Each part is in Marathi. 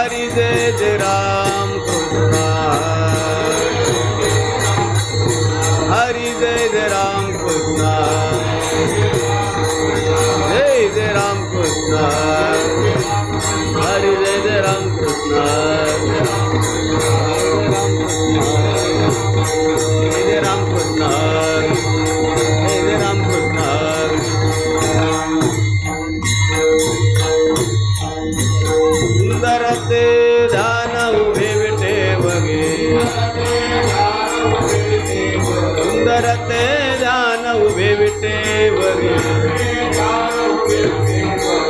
हरि जय जय राम कृष्ण हरि जय जय राम कृष्ण जय जय राम कृष्ण हरि जय जय राम कृष्ण जय जय राम कृष्ण जय जय राम कृष्ण सुंदर ते ध्यान उभे विटे बगे सुंदर ते ध्यान उभे विटे बगे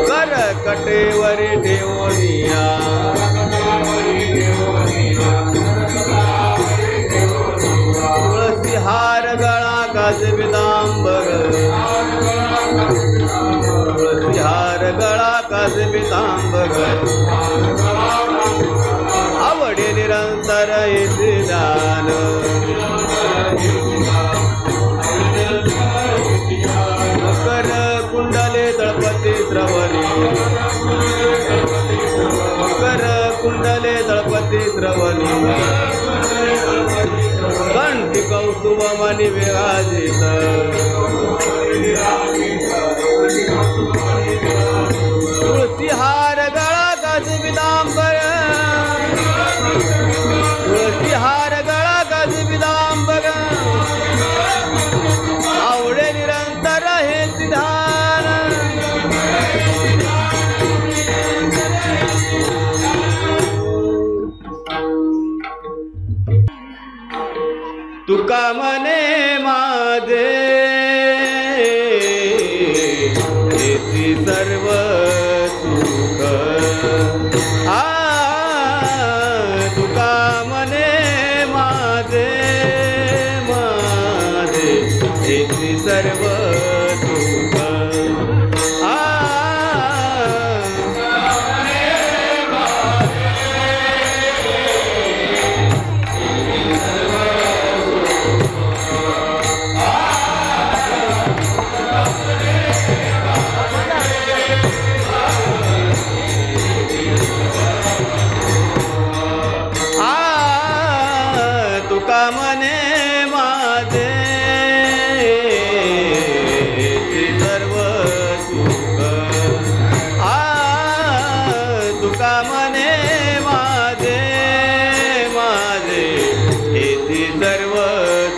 कर कटेवरी ठेवोनिया तुळसी हार गळा काज पितांबर तुळसी हार गळा काज पितांबर आवडे निरंतर येथे दान मकर कुंडले तळपती श्रवणी मकर कुंडले तळपती श्रवणी कंठी कौस्तुभ मनी विराजित तुळसी हार गळा काज पितांबर तुळसी हार गळा काज पितांबर आवडे निरंतर हे सिद्धान तुका मने माझे येती सर्व सुख तुका मने माझे माझे येती सर्व सुख तुका मने माझे सर्व सुख तुका मने माझे माझे येथे सर्व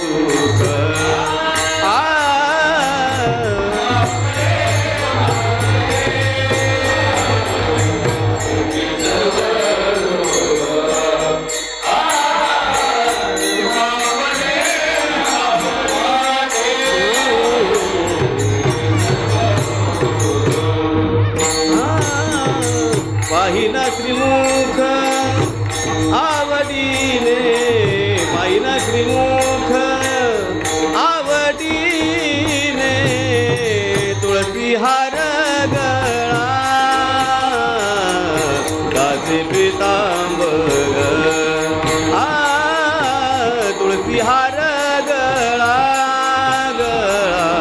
सुख पाहिना श्रीमुख आवडीने पाहिना श्रीमुख आवडीने तुळसी हार गळा काजे पितांबर तुळसी हार गळा गळा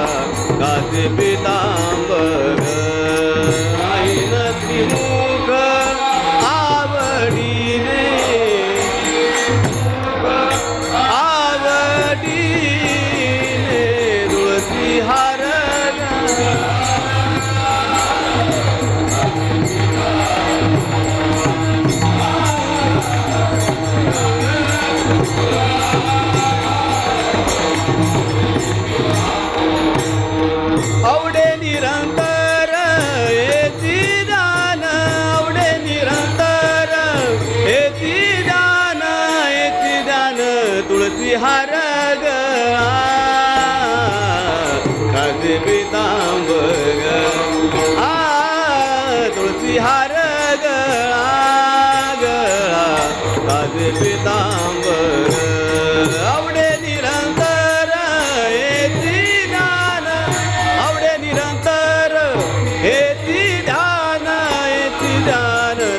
काजे पितांबर पाहिना श्रीमुख आवडे निरंतर येती दान आवडे निरंतर येती दान तुळसी हार गळा काजे पितांबर तुळसी हार गळा गळा काजे पितांबर आवडे निरंतर येती दान आवडे निरंतर येती ध्यान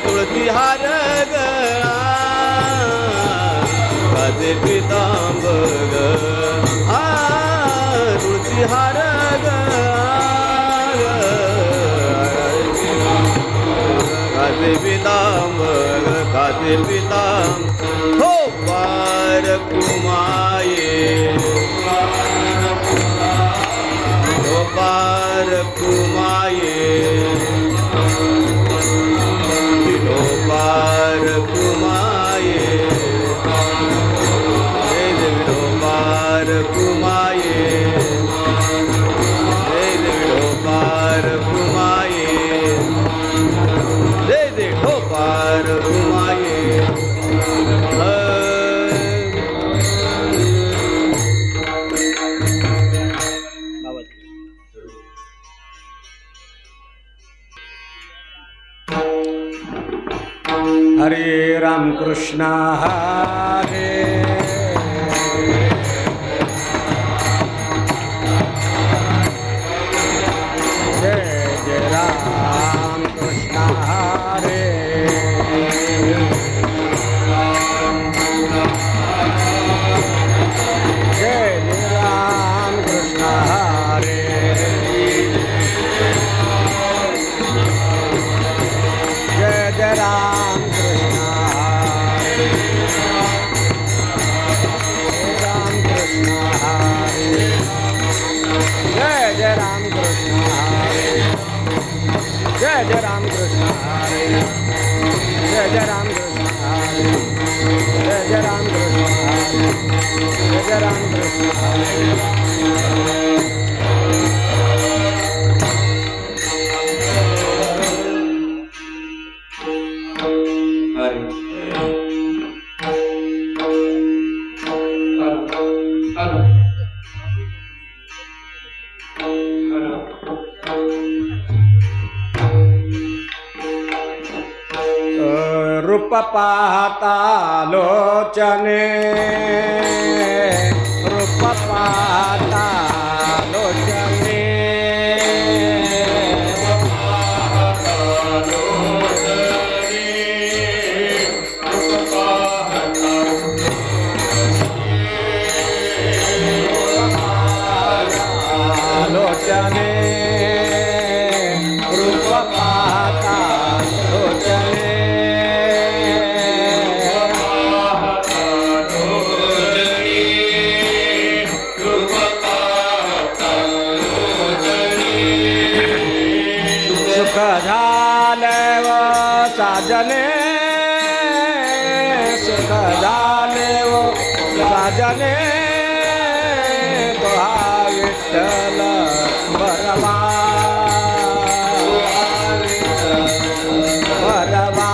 तुळसी हार गळा काजे पितांबर तुळसी हार गळा काजे पितांबर माते पिता हो पार कुमाये हो पार कुमाये हो पार कुमाये हो पार कुमाये हो पार कुमाये दे हो पार कुमाये हरे राम कृष्ण हरे जय जय राम कृष्ण हरे जय जय राम कृष्ण हरे जय जय राम जय जय राम कृष्ण हरे जय जय राम कृष्ण हरे जय जय राम कृष्ण हरे जय जय राम कृष्ण हरे रूप पाहता लोचने रूप पाहता लोचने लोचने रूप पाहता लोचने झाले वो साजने सुख झाले वो साजने तो विठ्ठल बरवा बरवा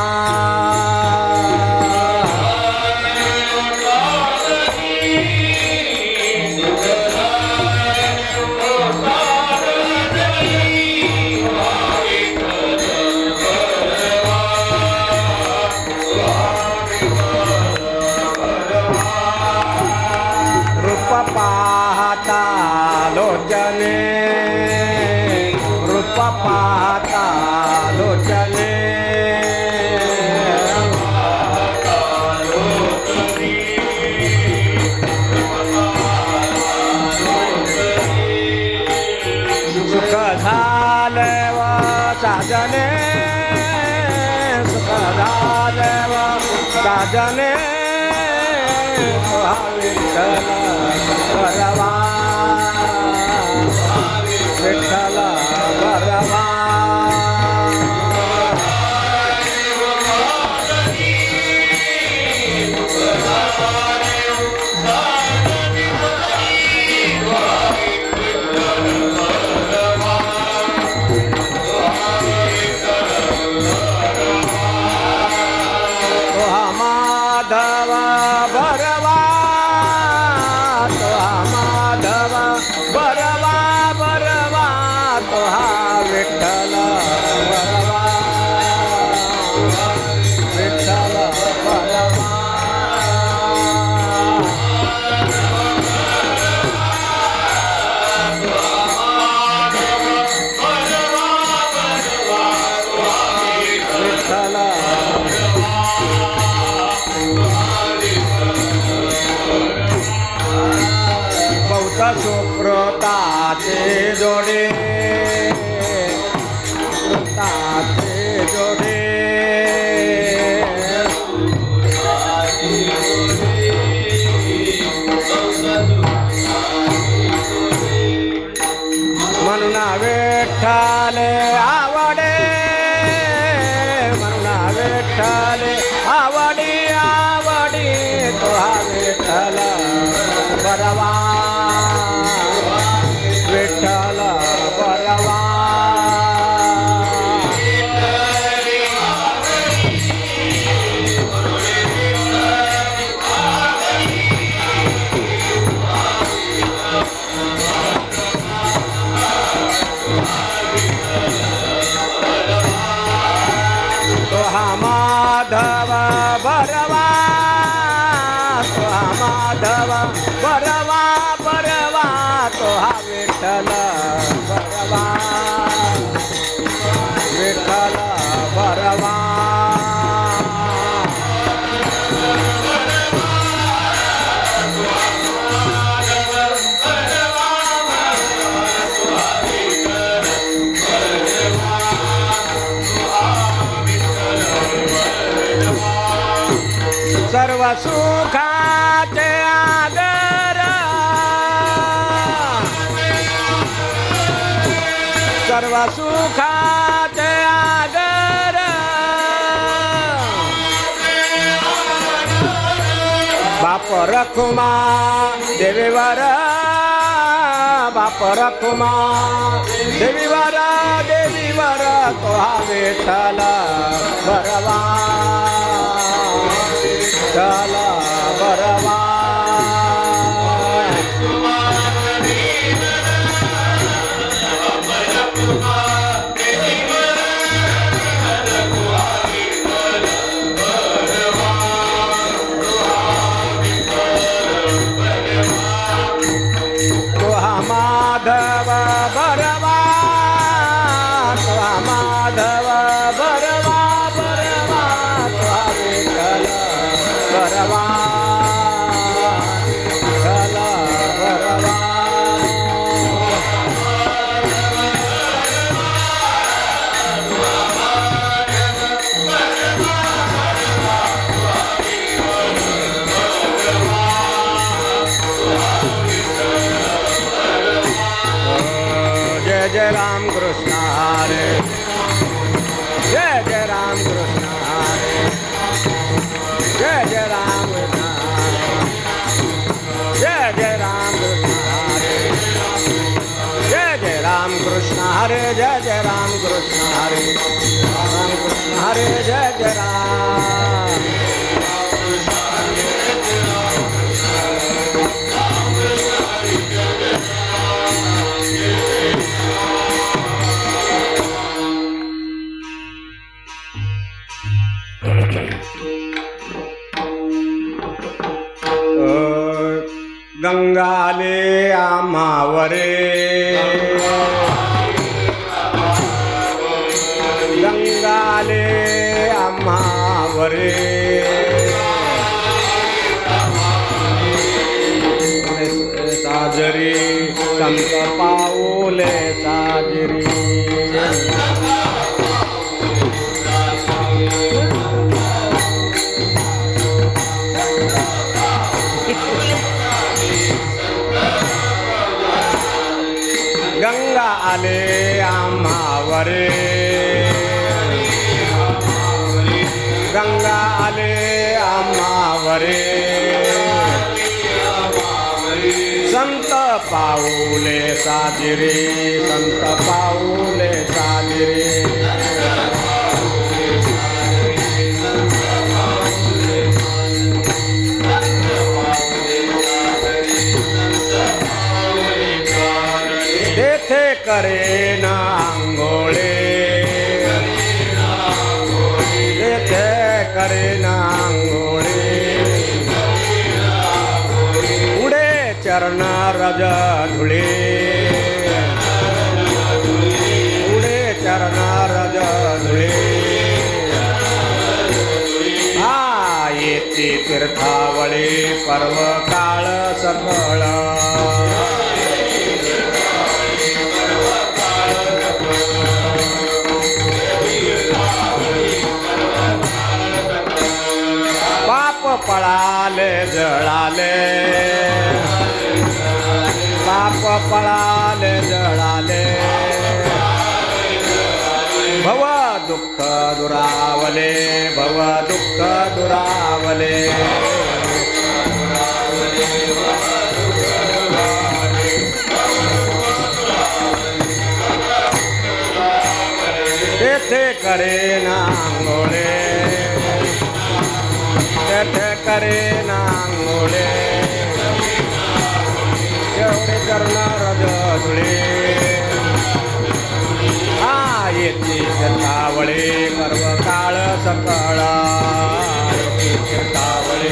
पाहता लोचने रूप पाहता लोचने सुख झाले व साजने सुख झाले व साजने विठ्ठल बरवा विठ्ठल बरवा माधव बरवा माधव बरवा बरवा तो विठ्ठल बरवा विठ्ठल बरवा विठ्ठल सुकृताचे जोडे सुकृताचे जोडे माधव बरवा तो हा माधव बरवा बरवा तो हा विठ्ठल बरवा विठ्ठल बरवा सर्व सुखाचे आदर सर्व सुखाचे आदर बाप रखुमा देवीवर बाप रखुमा देवीवर देवीवर तो हा विठ्ठल बरवा चला बरवा तो हा माधव बरवा तो हा माधव बरवा बरवा तो हा विठ्ठल बरवा चला बरवा जय जय राम कृष्ण हरे जय जय राम कृष्ण हरे जय जय राम कृष्ण हरे जय जय राम कृष्ण हरे जय जय राम कृष्ण हरे जय जय राम कृष्ण हरे राम कृष्ण हरे जय जय राम गंगाले आम्हावरे गंगाले आम्हावरे साजरी संत पाऊले साजरी गंगा आले आम्हावरे गंगा आले आम्हावरे संत पाऊले साजिरे संत पाऊले साजिरे तेथे करे ना आंघोळे तेथे करे ना आंघोळे उडे चरण रज धुळे उडे चरण रज धुळे हा येते तीर्थावळे पर्व काळ सकळ पळाले जळाले पाप पळाले जळाले भव दुःख दुरावले भव दुःख दुरावले तेथे करे ना आंघोळे तेथे करे ना आंघोळे एवढे करणार रजधुळे हा येते जतावळे पर्व काळ सकळ तीर्थावळी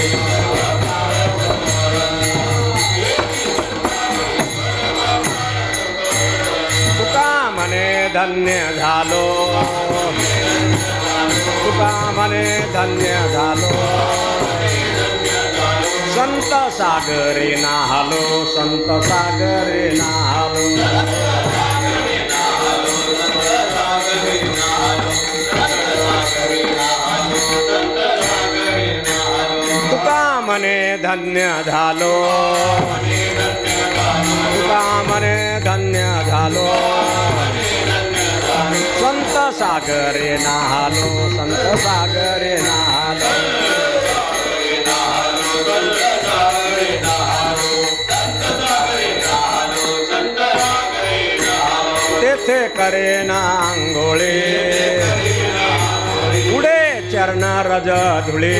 तुका म्हणे धन्य झालो तुका म्हणे धन्य झालो संत सागरे नाहलो संत सागरे नाहलो तुका म्हणे धन्य झालो तुका म्हणे धन्य झालो संत सागरे नाहलो संत सागरे नाहलो तेथे करे नांगोळे पुढे चरण रज धुळे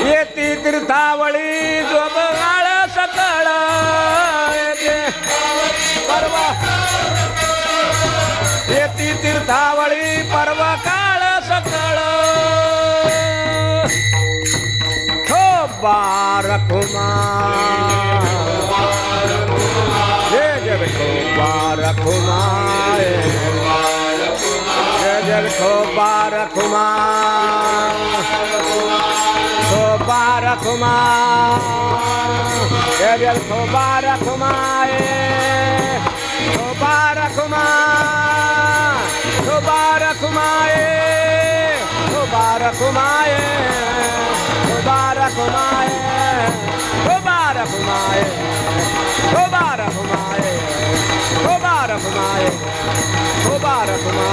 येती तीर्थावळी जोबगाळ सकळ परवा येती तीर्थावळी पर्व काळ सकळ हो बारकुमा जय जय खो बारकुमा जय जय खो बारकुमा खो बारकुमा जय जय खो बारकुमा खो बारकुमा खो बारकुमा खो बारकुमा खो बारकुमा खो बारकुमा खो बारकुमा खो बारकुमा खो बारकुमा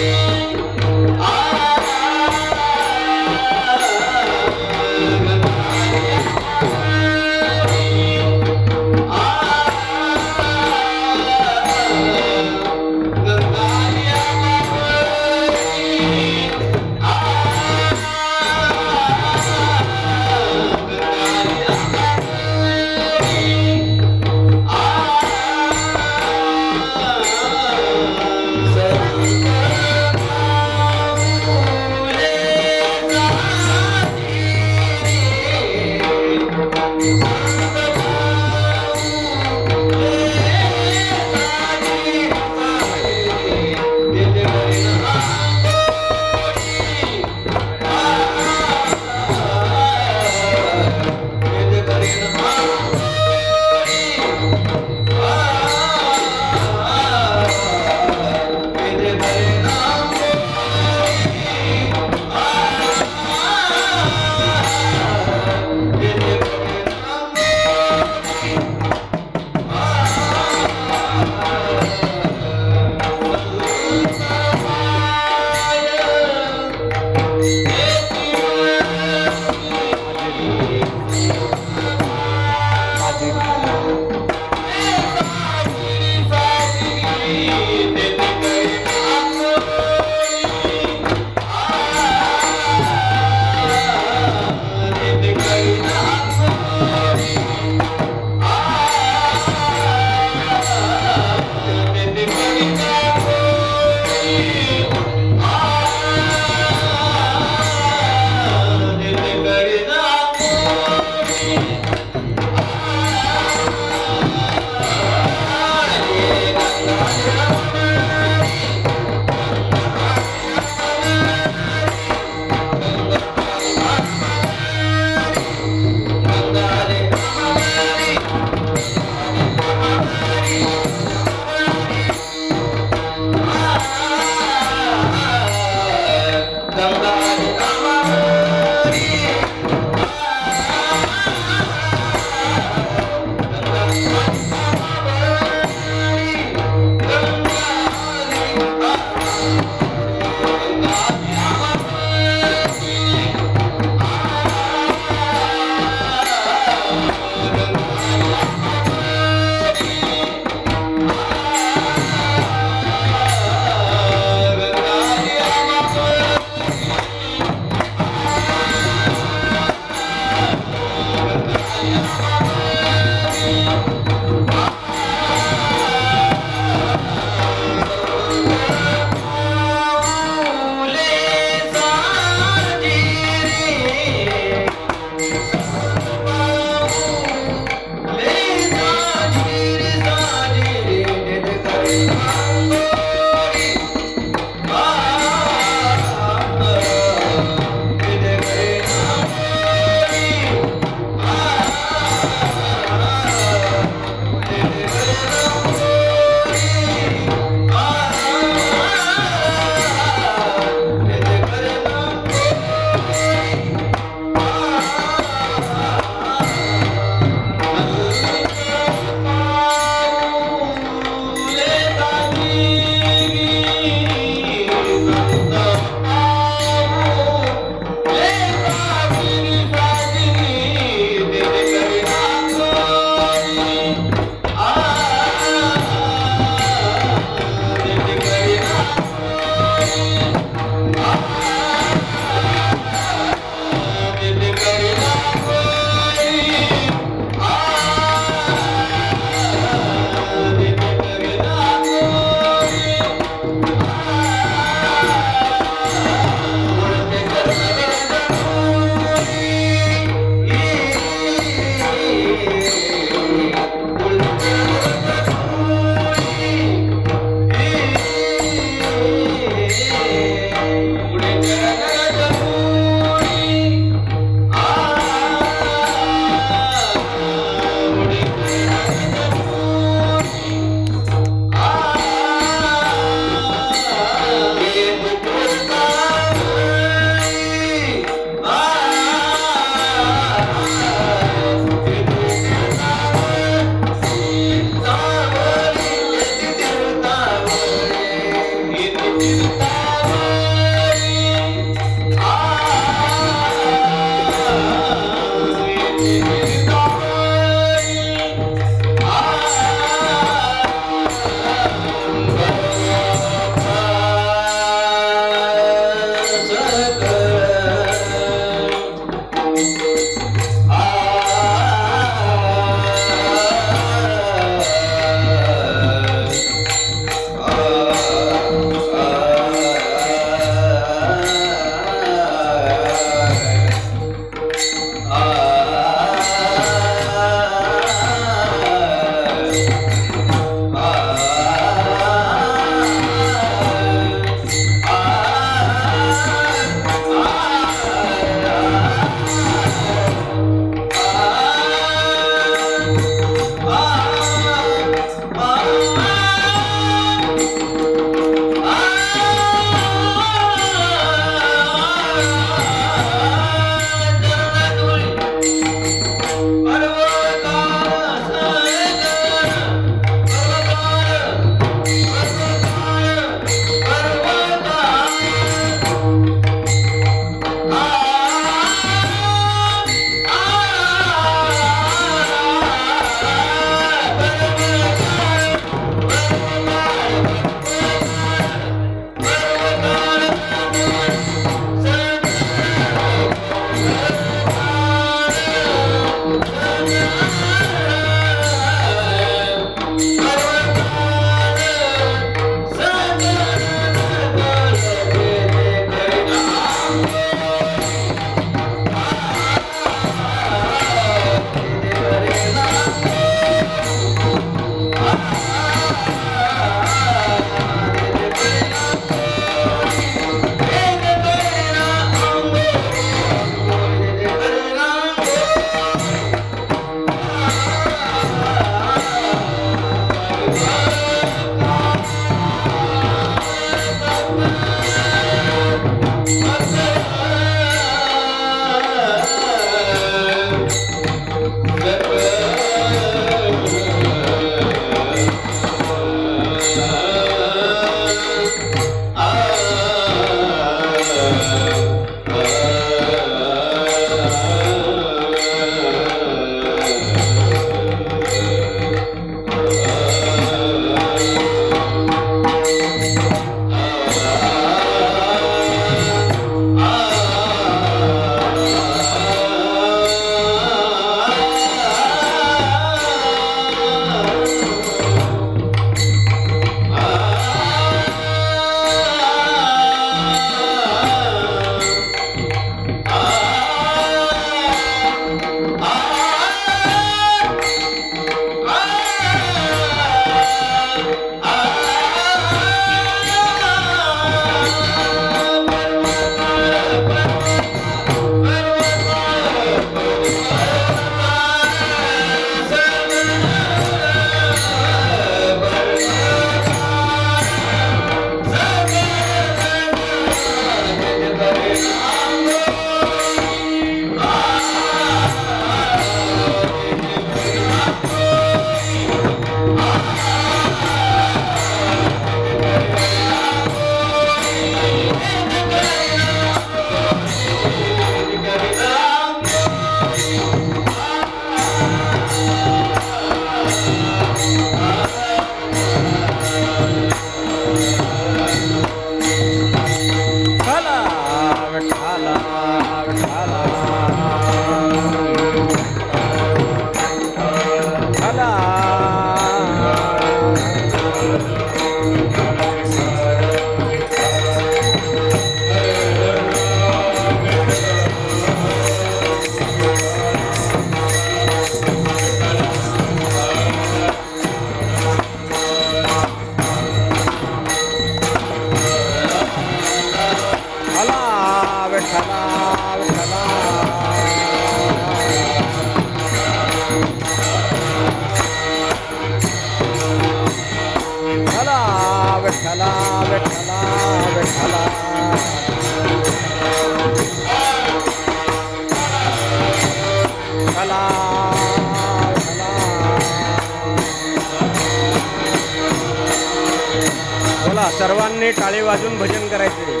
बोला, सर्वांनी टाळी वाजून भजन करायचे.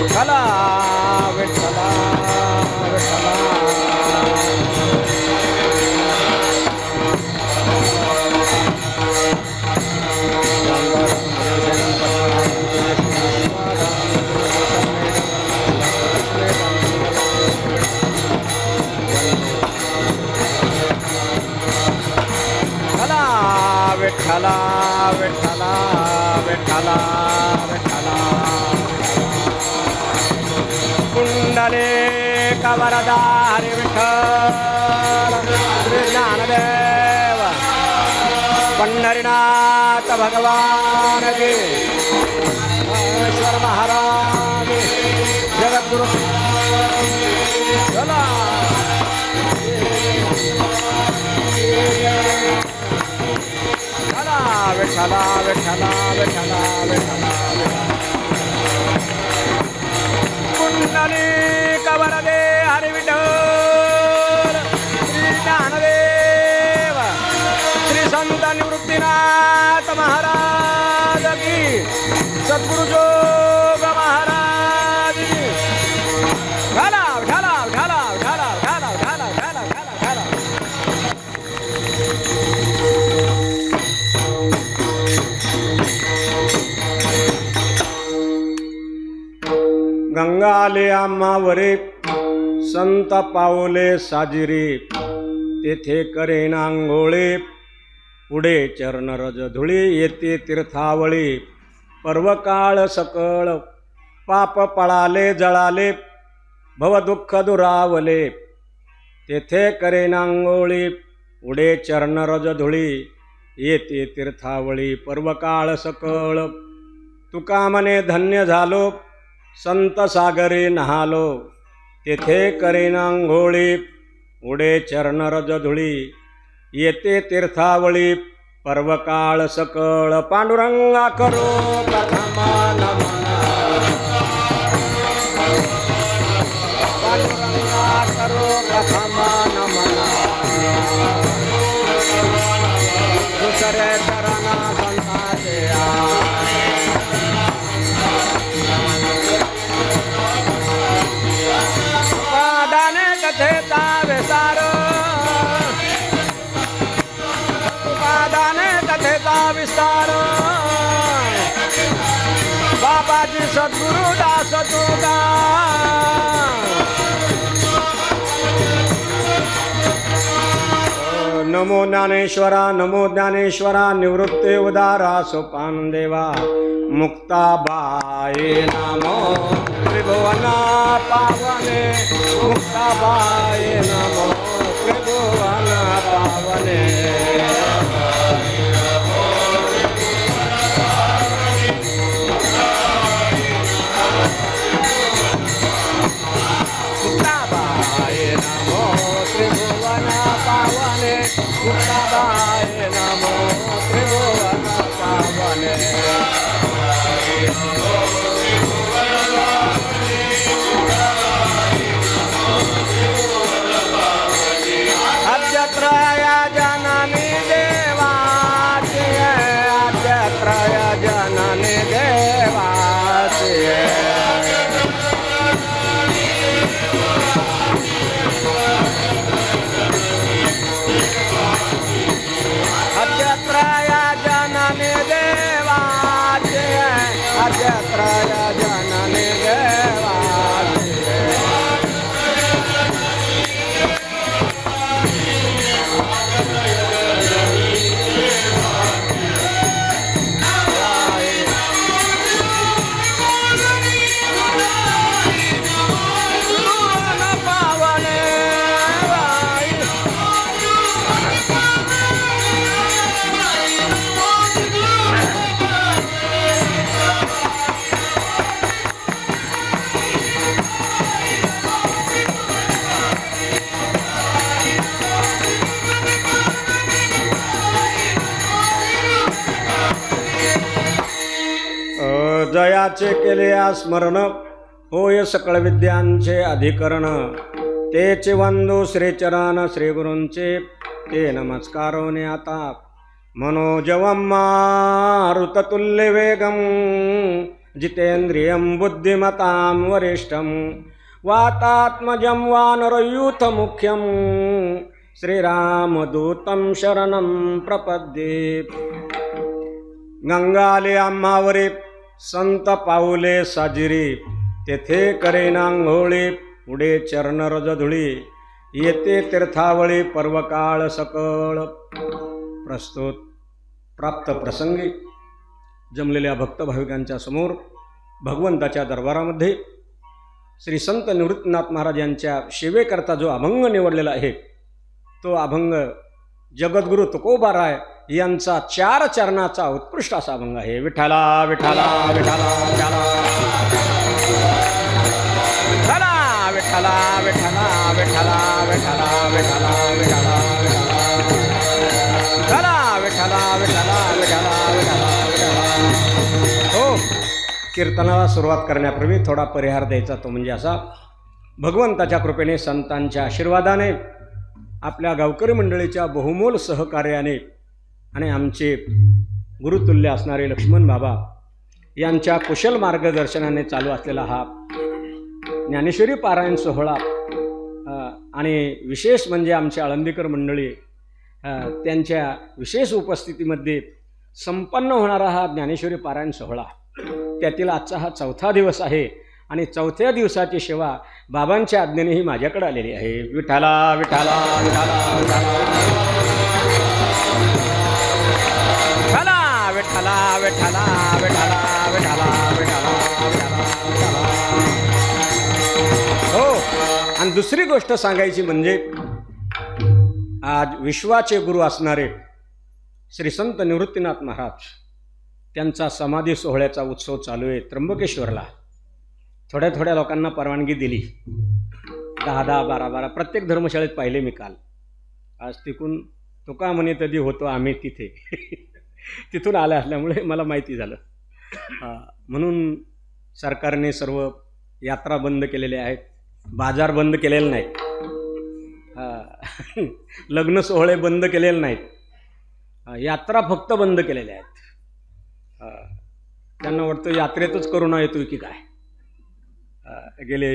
चला विठ्ठला विठ्ठला. विठ्ठला विठ्ठला विठ्ठला विठ्ठला. पुंडलिक वरदा हरी विठ्ठल श्री ज्ञानदेव पंढरीनाथ भगवान की. ईश्वर महाराज जगद्गुरु. चला विठ्ठला विठ्ठला विठ्ठला विठ्ठला. पुंडलिक वरदे हरी विठ्ठल श्री ज्ञानदेव श्री संत निवृत्तीनाथ महाराज की. सद्गुरु जोग महाराज की. घाला घाला घाला घाला घाला घाला घाला घाला घाला. गंगा आले आम्हावरे संत पावले साजिरे. तेथे करेन आंघोळे पुढे चरण रज धुळी. येते तीर्थावळी पर्वकाळ सकळ. पाप पळाले जळाले भव दुःख दुरावले. तेथे करेन आंघोळी पुढे चरण रज धुळी. येते तीर्थावळी पर्वकाळ सकळ. तुका मने धन्य झालो संत सागरे नहालो. तेथे करेन आंघोळी पुढे चरण रज धुळी. येते तीर्थावळी पर्वकाळ सकळ. पांडुरंगा करो प्रथमा नमन. पांडुरंगा करो प्रथमा नमन. दुसरे चरणा संताचे उपादाने कथेचा विस्तार. उपादाने कथेचा विस्तार. बाबाजी सद्गुरु दास तुका. नमो ज्ञानेश्वरा नमो ज्ञानेश्वरा. निवृत्ते उदारा सोपान देवा. मुक्ताबाई नमो त्रिभुवन पावने. मुक्ताबाई नमो त्रिभुवन पावने. मुक्ताबाई नमो त्रिभुवन पावने. मुक्ताबाई नमो त्रिभुवन पावने. अद्यत्रय जननी देवासी. अद्यत्रय जननी देवासी. जयाचे केले स्मरण, होय सकळ विद्यांचे अधिकरण. तेचे वंदू श्रीचरण श्रीगुरूंचे, ते नमस्कारोने आता. मनोजवं मारुततुल्य वेगं, जितेन्द्रियं बुद्धिमतां वरिष्ठं. वातात्मजं वानरयूथमुख्यं, श्रीरामदूतं शरणं प्रपद्ये. गंगाले आम्हावरे संत पाऊले साजिरी, तेथे करेनांघोळी पुढे चरणरज धुळी. येते तीर्थावळी पर्वकाळ सकळ. प्रस्तुत प्राप्त प्रसंगी जमलेल्या भक्त भाविकांच्या समोर भगवंताच्या दरबारामध्ये श्री संत निवृत्तीनाथ महाराज यांच्या सेवेकरता जो अभंग निवडलेला आहे, तो अभंग जगद्गुरु तुकोबाराय यांचा 4 चरणाचा उत्कृष्ट असा अभंग आहे. विठाला विठाला विठाला विठाला विठाला विठाला विठाला विठाला विठाला विठाला विठाला विठाला विठाला विठाला विठाला. हो, कीर्तनाला सुरुवात करण्यापूर्वी थोडा परिहार द्यायचा, तो म्हणजे असा. भगवंताच्या कृपेने, संतांच्या आशीर्वादाने, आपल्या गावकरी मंडळीच्या बहुमोल सहकार्याने आणि आमचे गुरुतुल्य असणारे लक्ष्मण बाबा यांच्या कुशल मार्गदर्शनाने चालू असलेला हा ज्ञानेश्वरी पारायण सोहळा आणि विशेष म्हणजे आमच्या आळंदीकर मंडळी त्यांच्या विशेष उपस्थितीमध्ये संपन्न होणारा हा ज्ञानेश्वरी पारायण सोहळा, त्यातील आजचा हा 4था दिवस आहे. आणि 4थ्या दिवसाची सेवा बाबांच्या आज्ञेनेही माझ्याकडे आलेली आहे. विठाला विठाला विठाला विठाला विठाला विठाला विठाला विठाला विठाला विठाला. हो, आणि दुसरी गोष्ट सांगायची म्हणजे आज विश्वाचे गुरु असणारे श्री संत निवृत्तीनाथ महाराज त्यांचा समाधी सोहळ्याचा उत्सव चालू आहे त्र्यंबकेश्वरला. थोड्या थोड्या लोकांना परवानगी दिली, 10-10, 12-12 प्रत्येक धर्मशाळेत पाहिले मी काल. आज तिकून तुका म्हणे तधी होतो आम्ही तिथे तिथून आलं असल्यामुळे मला माहिती झालं. म्हणून सरकारने सर्व यात्रा बंद केलेल्या आहेत, बाजार बंद केलेले नाहीत, लग्न सोहळे बंद केलेले नाहीत, यात्रा फक्त बंद केलेल्या आहेत. त्यांना वाटतं यात्रेतच करोना येतोय की काय. गेले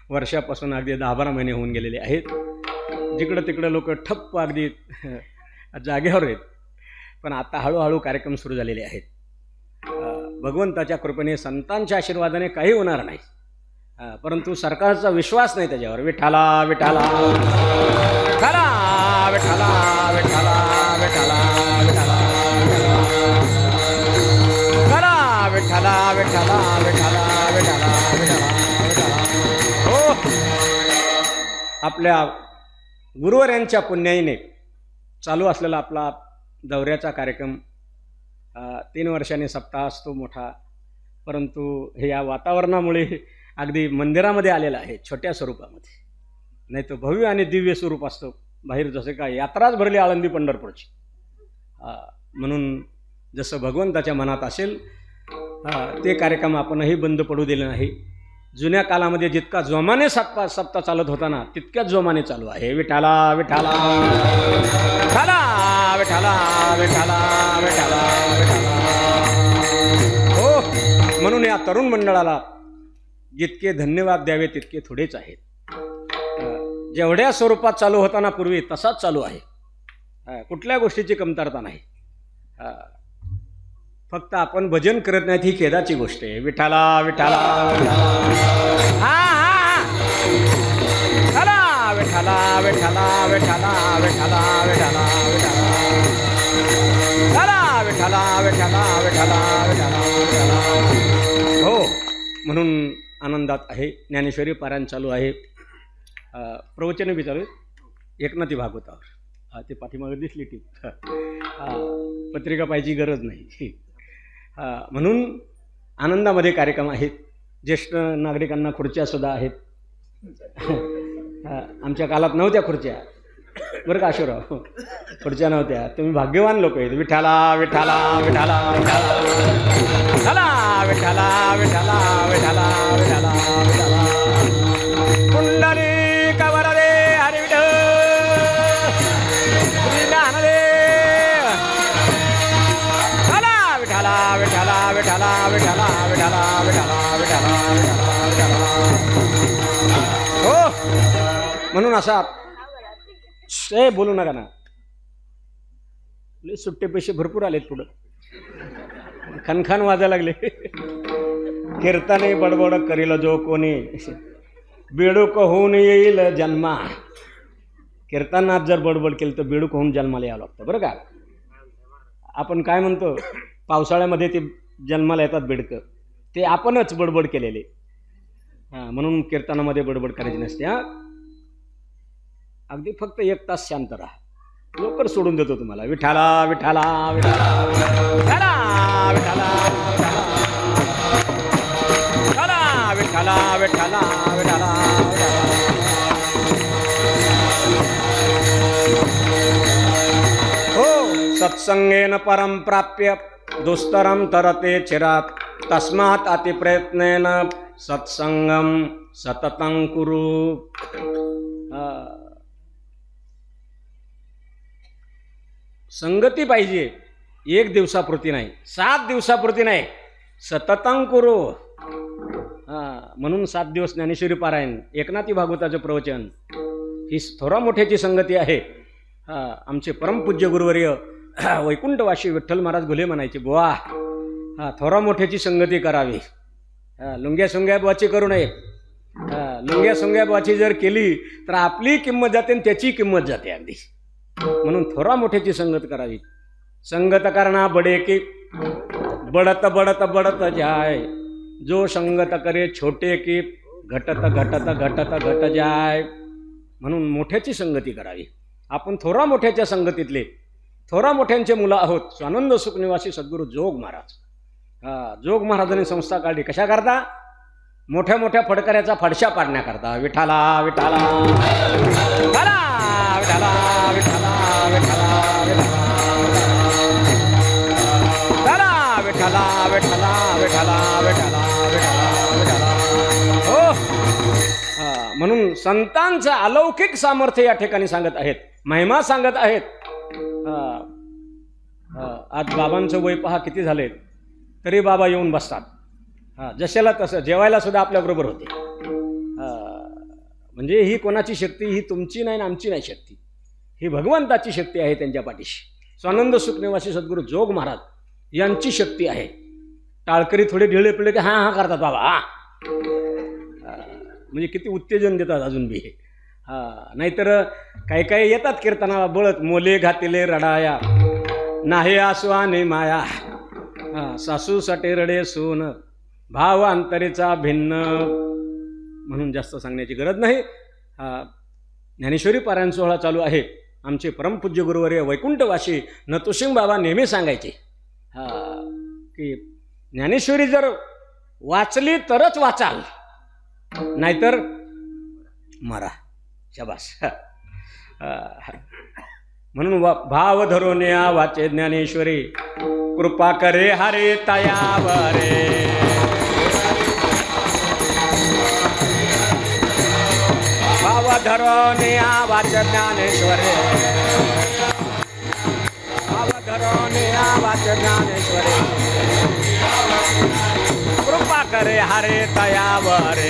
वर्षापासून अगदी 10-12 महिने होऊन गेलेले आहेत. जिकडं तिकडं लोक ठप्प अगदी जागेवर आहेत. पण आता हळूहळू कार्यक्रम सुरू झालेले आहेत. भगवंताच्या कृपेने, संतांच्या आशीर्वादाने काही होणार नाही, परंतु सरकारचा विश्वास नाही त्याच्यावर. विठाला विठाला विठाला विठाला विठाला विठाला विठाला विठाला विठाला विठाला विठाला विठाला. हो, आपल्या गुरुवर्यांच्या पुण्याईने चालू असलेला आपला दौऱ्याचा कार्यक्रम 3 वर्षांनी सप्ताह असतो मोठा, परंतु हे या वातावरणामुळे अगदी मंदिरामध्ये आलेला आहे, छोट्या स्वरूपामध्ये. नाही तर भव्य आणि दिव्य स्वरूप असतं बाहेर, जसे काय यात्राच भरली आळंदी पंढरपूरची. म्हणून जसं भगवंताच्या मनात असेल ते कार्यक्रम आपणही बंद पडू दिले नाही. जुन्या कालामध्ये जितका जोमाने सप्ताह चालत होता ना, तितक्याच जोमाने चालू आहे. विठाला विठाला विठाला विठाला विठाला विठाला विठाला. हो, म्हणून या तरुण मंडळाला जितके धन्यवाद द्यावे तितके थोडेच आहेत. जेवढ्या स्वरूपात चालू होताना पूर्वी तसाच चालू आहे, कुठल्या गोष्टीची कमतरता नाही. फक्त आपण भजन करत नाहीत ही खेदाची गोष्ट आहे. विठाला विठाला हा हा विठाला विठाला विठाला विठाला विठाला विठाला विठाला विठाला विठाला विठाला विठाला. हो, म्हणून आनंदात आहे. ज्ञानेश्वरी पारायण चालू आहे, प्रवचन बी चालू आहे. एकनाथी भागवतावर ते पाठीमागे दिसली ती पत्रिका पाहिजे गरज नाही. म्हणून आनंदामध्ये कार्यक्रम आहेत. ज्येष्ठ नागरिकांना खुर्च्या सुद्धा आहेत. आमच्या काळात नव्हत्या खुर्च्या, बरं का अशोराव, पुढच्या नव्हत्या. तुम्ही भाग्यवान लोक आहेत. विठाला विठाला विठाला विठाला विठाला विठाला विठाला विठाला विठाला कुंडली कवरदे हरी विठ्ठल श्री ज्ञानदेव विठाला विठाला विठाला विठाला विठाला विठाला विठाला विठाला विठाला. हो, म्हणून असा बोलू नका ना. सुट्टे पैसे भरपूर आलेत पुढं, खनखान वाजायला लागले. कीर्तने बडबड करील जो कोणी, बेडूक होऊन येईल जन्मा. कीर्तनात जर बडबड केली तर बेडूक होऊन जन्माला यावं लागतं. बरं का, आपण काय म्हणतो, पावसाळ्यामध्ये ते जन्माला येतात बेडकं, ते आपणच बडबड केलेले. हां, म्हणून कीर्तनामध्ये बडबड करायची नसते. हां, अगदी फक्त 1 तास शांत राहा. लवकर सोडून देतो तुम्हाला. विठाला विठाला विठाला विठाला विठाला विठाला विठाला विठाला. हो, सत्संगेन परम प्राप्य दुस्तरम तरते चिरात तस्मात् अतिप्रयत्नेन सत्संगम सततं कुरु. संगती पाहिजे, 1 दिवसापुरती नाही, 7 दिवसापुरती नाही, सततं कुरु. म्हणून 7 दिवस ज्ञानेश्वरी पारायण, एकनाथी भागवताचं प्रवचन, ही थोरा मोठ्याची संगती आहे. आमचे परमपूज्य गुरुवर्य वैकुंठवासी विठ्ठल महाराज घुले म्हणायचे, बुवा थोरा मोठ्याची संगती करावी, लुंग्या सुंग्या बुवाची करू नये. लुंग्या सुंग्या बुवाची जर केली तर आपली किंमत जाते आणि त्याची किंमत जाते अगदी. म्हणून थोरा मोठ्याची संगत करावी. संगत करना बडे की बडत बडत बडत जाय, जो संगत करे छोटे की घटत घटत घटत घट जाय. म्हणून मोठ्याची संगती करावी. आपण थोरा मोठ्याच्या संगतीतले, थोरा मोठ्यांचे मुलं आहोत. स्वानंद सुखनिवासी सद्गुरू जोग महाराज. जोग महाराजांनी संस्था काढली कशा करता? मोठ्या मोठ्या फडकऱ्याचा फडशा पाडण्याकरता. विठाला विठाला विठाला विठाला विठाला विठाला विठाला विठाला विठाला विठाला विठाला विठाला. हो, म्हणून संतांचं अलौकिक सामर्थ्य या ठिकाणी सांगत आहेत, महिमा सांगत आहेत. आज बाबांचं वय पहा किती झाले, तरी बाबा येऊन बसतात. जशाला तसं जेवायला सुद्धा आपल्याबरोबर होते. म्हणजे ही कोणाची शक्ती? ही तुमची नाही, आमची नाही शक्ती, ही भगवंताची शक्ती आहे त्यांच्या पाठीशी. स्वानंद सुखनिवासी सद्गुरू जोग महाराज यांची शक्ती आहे. टाळकरी थोडे ढिळे पिळे की हां हां करतात बाबा, म्हणजे किती उत्तेजन देतात अजून बी. नाहीतर काही काही येतात कीर्तनाला बळत, मोले घातिले रडाया नाही आसवाने माया, सासू साठी रडे सून भाव अंतरेचा भिन्न. म्हणून जास्त सांगण्याची गरज नाही. ज्ञानेश्वरी पारायण सोहळा चालू आहे. आमचे परमपूज्य गुरुवर्य वैकुंठवासी नतुसिंग बाबा नेहमी सांगायचे की ज्ञानेश्वरी जर वाचली तरच वाचाल, नाहीतर मरा. शाबास. म्हणून भाव धरून या वाचे ज्ञानेश्वरी, कृपा करे हरे तयावरे. भाव धरून या वाचे ज्ञानेश्वरी, भाव धरून या वाचे ज्ञानेश्वरी, कृपा करे हरे तयावरे.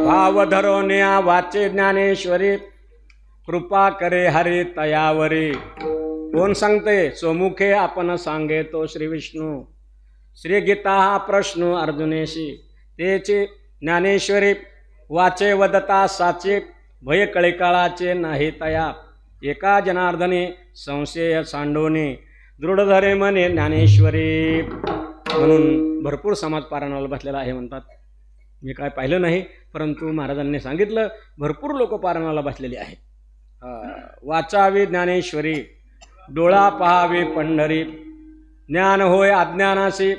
भाव धरून या वाचे ज्ञानेश्वरी, कृपा करे हरे तयावरी. कोण सांगते? सोमुखे आपण सांगे तो श्री विष्णू. श्री गीता हा प्रश्न अर्जुनेशी, तेचे ज्ञानेश्वरी वाचे वदता साचे, भय कळिकाळाचे नाही तया. एका जनार्दने संशय सांडोने, दृढ धरे मने ज्ञानेश्वरी. म्हणून भरपूर समाज पारायणाला बसलेला आहे म्हणतात. मी काय पाहिलं नाही, परंतु महाराजांनी सांगितलं भरपूर लोक पारायणाला बसलेले आहेत. वाचावी ज्ञानेश्वरी, डोळा पहावे पंढरी. ज्ञान होय अज्ञानाशी,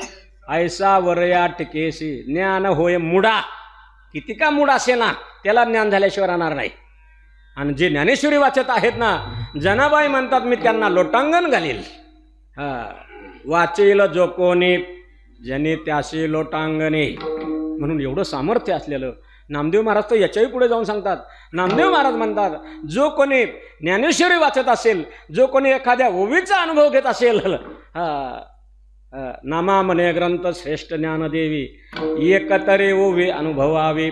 ऐसा वरया टिकेशी. ज्ञान होय मुडा किती का मूड असे ना त्याला ज्ञान झाल्याशिवाय राहणार नाही. आणि जे ज्ञानेश्वरी वाचत आहेत ना, जनाबाई म्हणतात मी त्यांना लोटांगण घालील. वाचेल जो कोणी जने त्याशी लोटांगणे. म्हणून एवढं सामर्थ्य असलेलं नामदेव महाराज तर याच्याही पुढे जाऊन सांगतात. नामदेव महाराज म्हणतात जो कोणी ज्ञानेश्वरी वाचत असेल, जो कोणी एखाद्या ओवीचा अनुभव घेत असेल, नामा म्हणे ग्रंथ श्रेष्ठ ज्ञानदेवी एकतरे ओवे अनुभवावे.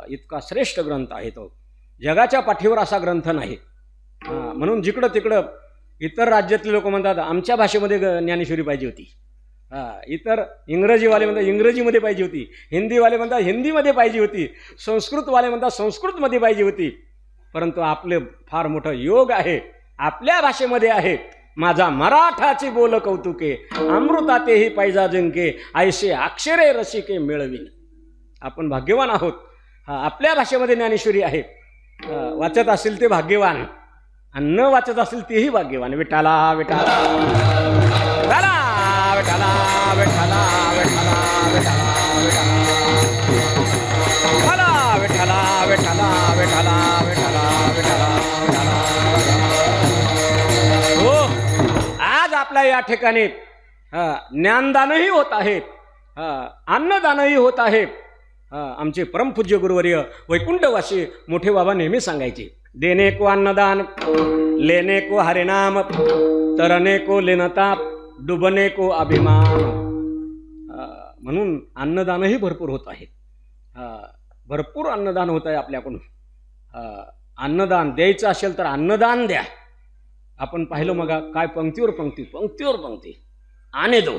इतका श्रेष्ठ ग्रंथ आहे तो. जगाच्या पाठीवर असा ग्रंथ नाही. म्हणून जिकडं तिकडं इतर राज्यातले लोक म्हणतात आमच्या भाषेमध्ये ज्ञानेश्वरी पाहिजे होती. इतर इंग्रजीवाले म्हणतात इंग्रजीमध्ये पाहिजे होती, हिंदीवाले म्हणतात हिंदीमध्ये पाहिजे होती, संस्कृतवाले म्हणतात संस्कृतमध्ये पाहिजे होती. परंतु आपले फार मोठं योग आहे, आपल्या भाषेमध्ये आहे. माझा मराठाची बोल कौतुके अमृता तेही पैजा जिंके ऐसे अक्षरे रसिके मिळविन. आपण भाग्यवान आहोत. आपल्या भाषेमध्ये ज्ञानेश्वरी आहे. वाचत असेल ते भाग्यवान आणि न वाचत असेल तेही भाग्यवान. विठाला विठाला विठाला विठाला विठाला विठाला विठाला विठाला विठाला विठाला विठाला विठाला विठाला. हो, आज आपल्या या ठिकाणी ज्ञानदानही होत आहे, अन्नदानही होत आहे. आमचे परमपूज्य गुरुवर्य वैकुंठवासी मोठे बाबा नेहमी सांगायचे, देने को अन्नदान, लेने को हरिनाम, तरने को लेनताप, डुबने को अभिमान. म्हणून अन्नदानही भरपूर होत आहे. भरपूर अन्नदान होत आहे आपल्याकडून. अन्नदान द्यायचं असेल तर अन्नदान द्या. आपण पाहिलं मग काय पंक्तीवर पंक्ती पंक्तीवर पंक्ती आणे दो.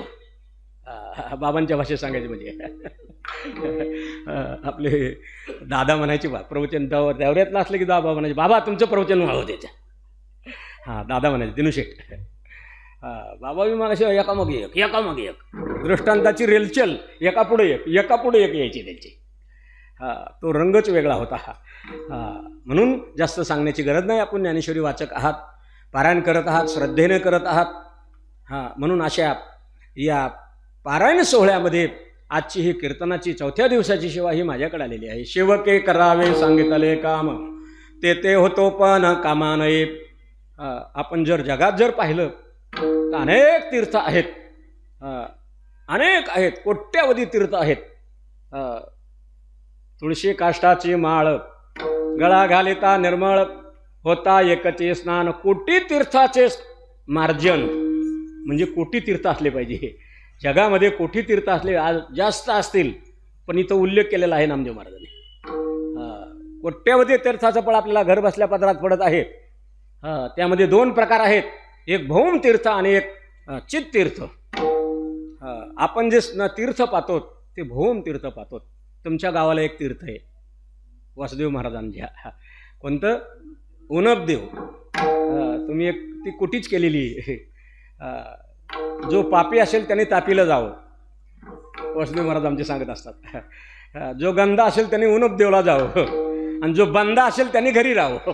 बाबांच्या भाषेत सांगायचे म्हणजे आपले दादा म्हणायचे बा प्रवचन दौऱ्यातलं असलं की बाबा म्हणायचे बाबा तुमचं प्रवचन व्हावं त्याच्या. दादा म्हणायचे दिनूशेठ. बाबा मी म्हणायचे एका मग एक एका मग एक. दृष्टांताची रेलचल एका पुढे एक एका पुढे एक यायची त्यांची. तो रंगच वेगळा होता. म्हणून जास्त सांगण्याची गरज नाही. आपण ज्ञानेश्वरी वाचक आहात, पारायण करत आहात, श्रद्धेने करत आहात. म्हणून अशा या पारायण सोहळ्यामध्ये आजची ही कीर्तनाची 4थ्या दिवसाची सेवा ही माझ्याकडे आलेली आहे. सेवके करावे सांगितले काम, ते होतो पण कामा नये. आपण जर जगात जर पाहिलं तर अनेक तीर्थ आहेत, अनेक आहेत, कोट्यावधी तीर्थ आहेत. तुळशी काष्टाची माळ, गळा घालिता निर्मळ, होता एकचे स्नान. कोटी तीर्थाचे मार्जन म्हणजे कोटी तीर्थ असले पाहिजे. जगामध्ये कोटी तीर्थ असले आज जास्त असतील, पण इथं उल्लेख केलेला आहे नामदेव महाराजांनी. कोट्यावधी तीर्थाचं फळ आपल्याला घर बसल्या पदरात पडत आहे. त्यामध्ये 2 प्रकार आहेत, एक भौम तीर्थ आणि एक चित तीर्थ. आपण जे तीर्थ पाहतो ते भौम तीर्थ पाहतो. तुमच्या गावाला एक तीर्थ आहे वासुदेव महाराजांच्या. कोणतं? उनबदेव. तुम्ही एक ती कुटीच केलेली. जो पापी असेल त्याने तापीला जावं, वासुदेव महाराज आमचे सांगत असतात. जो गंदा असेल त्याने उनबदेवला जावं आणि जो बंदा असेल त्याने घरी राहावं.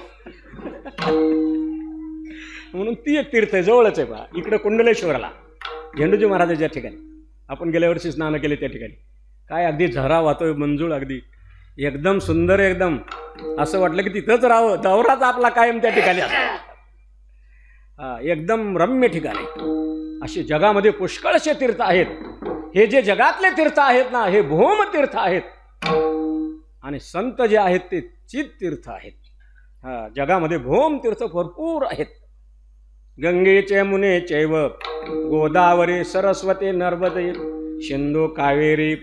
म्हणून ती एक तीर्थ आहे, जवळच आहे बा. इकडे कुंडलेश्वराला झेंडूजी महाराजाच्या ठिकाणी आपण गेल्या वर्षी स्नान केले. त्या ठिकाणी काय अगदी झरा वाहतोय, मंजूळ अगदी एकदम सुंदर. एकदम असं वाटलं की तिथंच राहावं, दौराच आपला कायम त्या ठिकाणी असावा. एकदम रम्य ठिकाणी. असे जगामध्ये पुष्कळसे तीर्थ आहेत. हे जे जगातले तीर्थ आहेत ना, हे भौम तीर्थ आहेत. आणि संत जे आहेत ते चित तीर्थ आहेत. जगामध्ये भौम तीर्थ भरपूर आहेत. गंगेचे मुने चैव गोदावरी सरस्वती नर्मदे सिंधू कावेरी.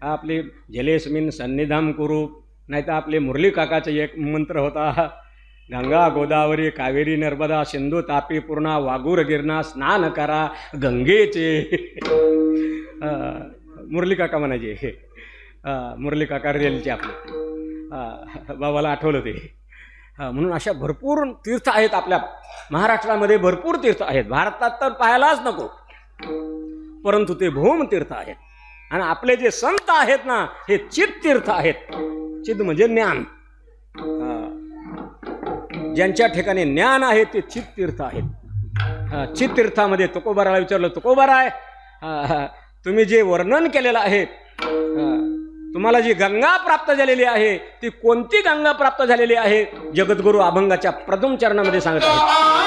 आपले जलेस्मिन सन्निधाम कुरु. नाही तर आपले मुरली काकाचा एक मंत्र होता, गंगा गोदावरी कावेरी नर्मदा सिंधू तापी पूर्णा वागूर गिरणा स्नान करा गंगेचे. मुरली काका म्हणायचे. मुरली काका रेलचे आपले. बाबाला आठवलं ते. म्हणून अशा भरपूर तीर्थ आहेत आपल्या महाराष्ट्रामध्ये. भरपूर तीर्थ आहेत. भारतात तर पाहायलाच नको, परंतु ते भौम तीर्थ आहेत. आणि आपले जे संत आहेत ना, हे चित तीर्थ आहेत. चित म्हणजे ज्ञान. ज्यांच्या ठिकाणी ज्ञान आहे ते चित तीर्थ आहेत. चित तीर्थामध्ये तुकोबाराला विचारलं, तुकोबाराय तुम्ही जे वर्णन केलेलं आहे तुम्हाला जी गंगा प्राप्त झालेली आहे ती कोणती गंगा प्राप्त झालेली आहे जगद्गुरु अभंगाच्या प्रथम चरणामध्ये सांगत आहे.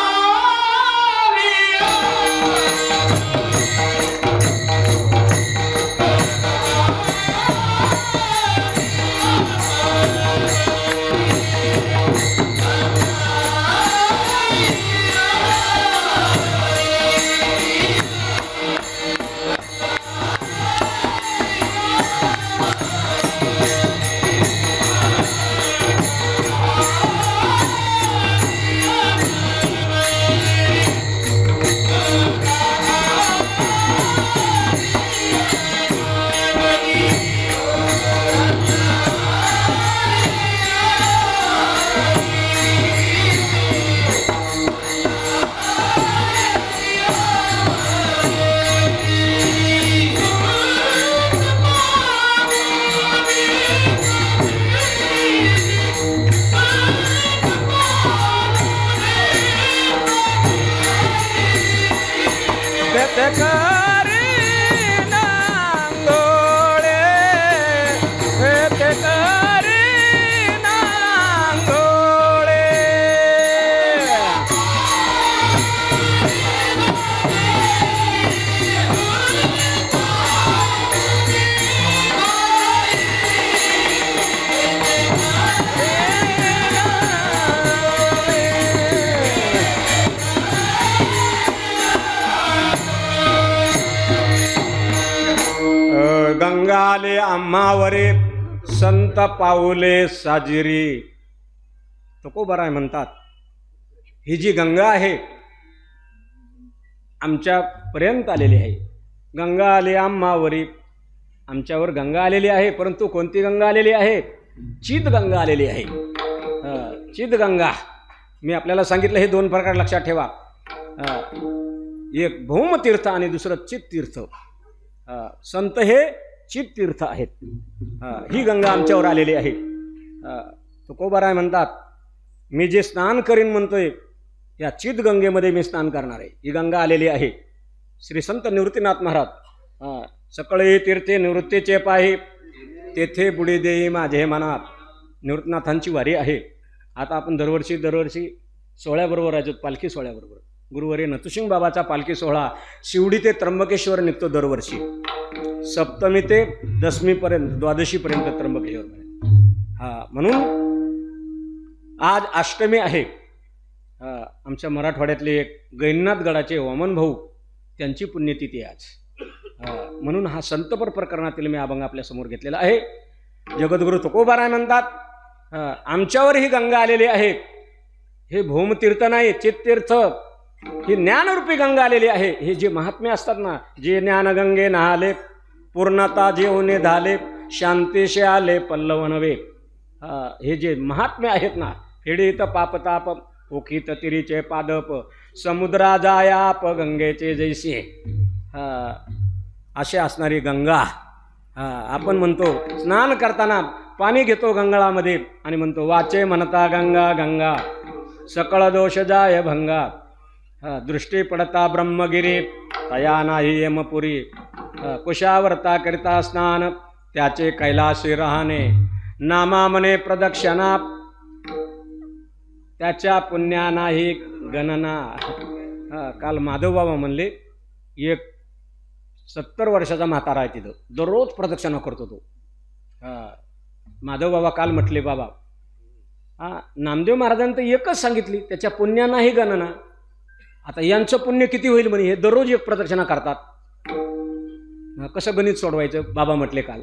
गंगाले आम्हावरे संत पाऊले साजिरी. तुकोबाराय म्हणतात ही जी गंगा आहे आमच्यापर्यंत आलेली आहे. गंगा आले आम्हावरी, आमच्यावर गंगा आलेली आहे. परंतु कोणती गंगा आलेली आहे? चित गंगा आलेली आहे. चित गंगा मी आपल्याला सांगितलं हे दोन प्रकार लक्षात ठेवा. एक भौमतीर्थ आणि दुसरं चित्तीर्थ. संत हे चित्तीर्थ आहेत. ही गंगा आमच्यावर आलेली आहे. तुकोबाराय म्हणतात मी जे स्नान करीन म्हणतोय या चित गंगेमध्ये मी स्नान करणार आहे. ही गंगा आलेली आहे. श्री संत निवृत्तीनाथ महाराज सकळे तीर्थे निवृत्तीचे पाहे तेथे बुडी देई माझे मनात. निवृत्तीनाथांची वारी आहे. आता आपण दरवर्षी सोहळ्याबरोबर आहोत. पालखी सोहळ्याबरोबर गुरुवारी नथुसिंग बाबाचा पालखी सोहळा शिवडी ते त्र्यंबकेश्वर निघतो दरवर्षी. सप्तमी ते दशमीपर्यंत, द्वादशीपर्यंत त्र्यंबकेश्वर. म्हणून आज अष्टमी आहे. आमच्या मराठवाड्यातले एक गैनीनाथ गडाचे वामन भाऊ त्यांची पुण्यतिथी आज. म्हणून हा संतपर प्रकरणातील मी अभंग आपल्यासमोर घेतलेला आहे. जगद्गुरु तुकोबाराय म्हणतात आमच्यावर ही गंगा आलेली आहे. हे भौमतीर्थ नाही, चित्तीर्थ. ही ज्ञानरूपी गंगा आलेली आहे. हे जे महात्मे असतात ना, जे ज्ञानगंगे नहाले पूर्णता जेवणे झाले शांतीशे आले पल्लव नवे. हे जे महात्मे आहेत ना, हिडीत पापताप ओखीत तिरीचे पादप समुद्रा जायाप गंगेचे जैसे. अशी असणारी गंगा. आपण म्हणतो स्नान करताना पाणी घेतो गंगाळामध्ये आणि म्हणतो वाचे म्हणता गंगा गंगा सकळ दोष जाय भंगा. दृष्टी पडता ब्रह्मगिरी तया नाही यमपुरी. कुशावर्ता करिता स्नान त्याचे कैलासी राहणे. नामा मने प्रदक्षिणा त्याच्या पुण्या नाही गणना. काल माधवबाबा म्हणले एक 70 वर्षाचा म्हातारा आहे तिथं दररोज प्रदक्षिणा करतो तो. माधवबाबा काल म्हटले बाबा नामदेव महाराजांनी तर एकच सांगितली त्याच्या पुण्या नाही गणना. आता यांचं पुण्य किती होईल म्हणे, हे दररोज एक प्रदक्षिणा करतात. कसं गणित सोडवायचं बाबा म्हटले काल.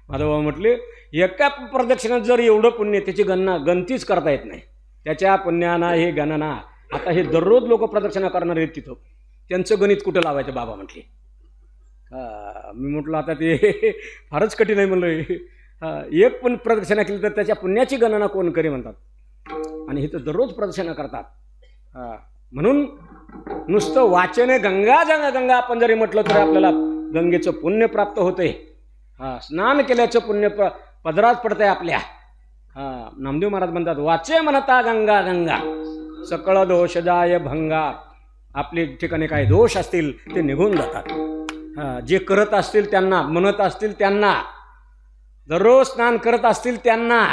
माधवबाबा म्हटले एका प्रदक्षिणात जर एवढं पुण्य त्याची गणतीच करता येत नाही. त्याच्या पुण्याना हे गणना. आता हे दररोज लोक प्रदक्षिणा करणार आहेत तिथं, त्यांचं गणित कुठं लावायचं बाबा म्हटले. मी म्हटलं आता ते फारच कठीण आहे म्हणलं. एक पण प्रदक्षिणा केली तर त्याच्या पुण्याची गणना कोण करे म्हणतात. आणि इथं दररोज प्रदक्षिणा करतात. म्हणून नुसतं वाचने गंगा जंगा गंगा आपण जरी म्हटलं तरी आपल्याला गंगेचं पुण्य प्राप्त होतंय. स्नान केल्याचं पुण्य पदरात पडतंय आपल्या. नामदेव महाराज म्हणतात वाचे म्हणता गंगा गंगा सकळ दोष जाय भंगा. आपले ठिकाणी काय दोष असतील ते निघून जातात. जे करत असतील त्यांना, म्हणत असतील त्यांना दररोज स्नान करत असतील त्यांना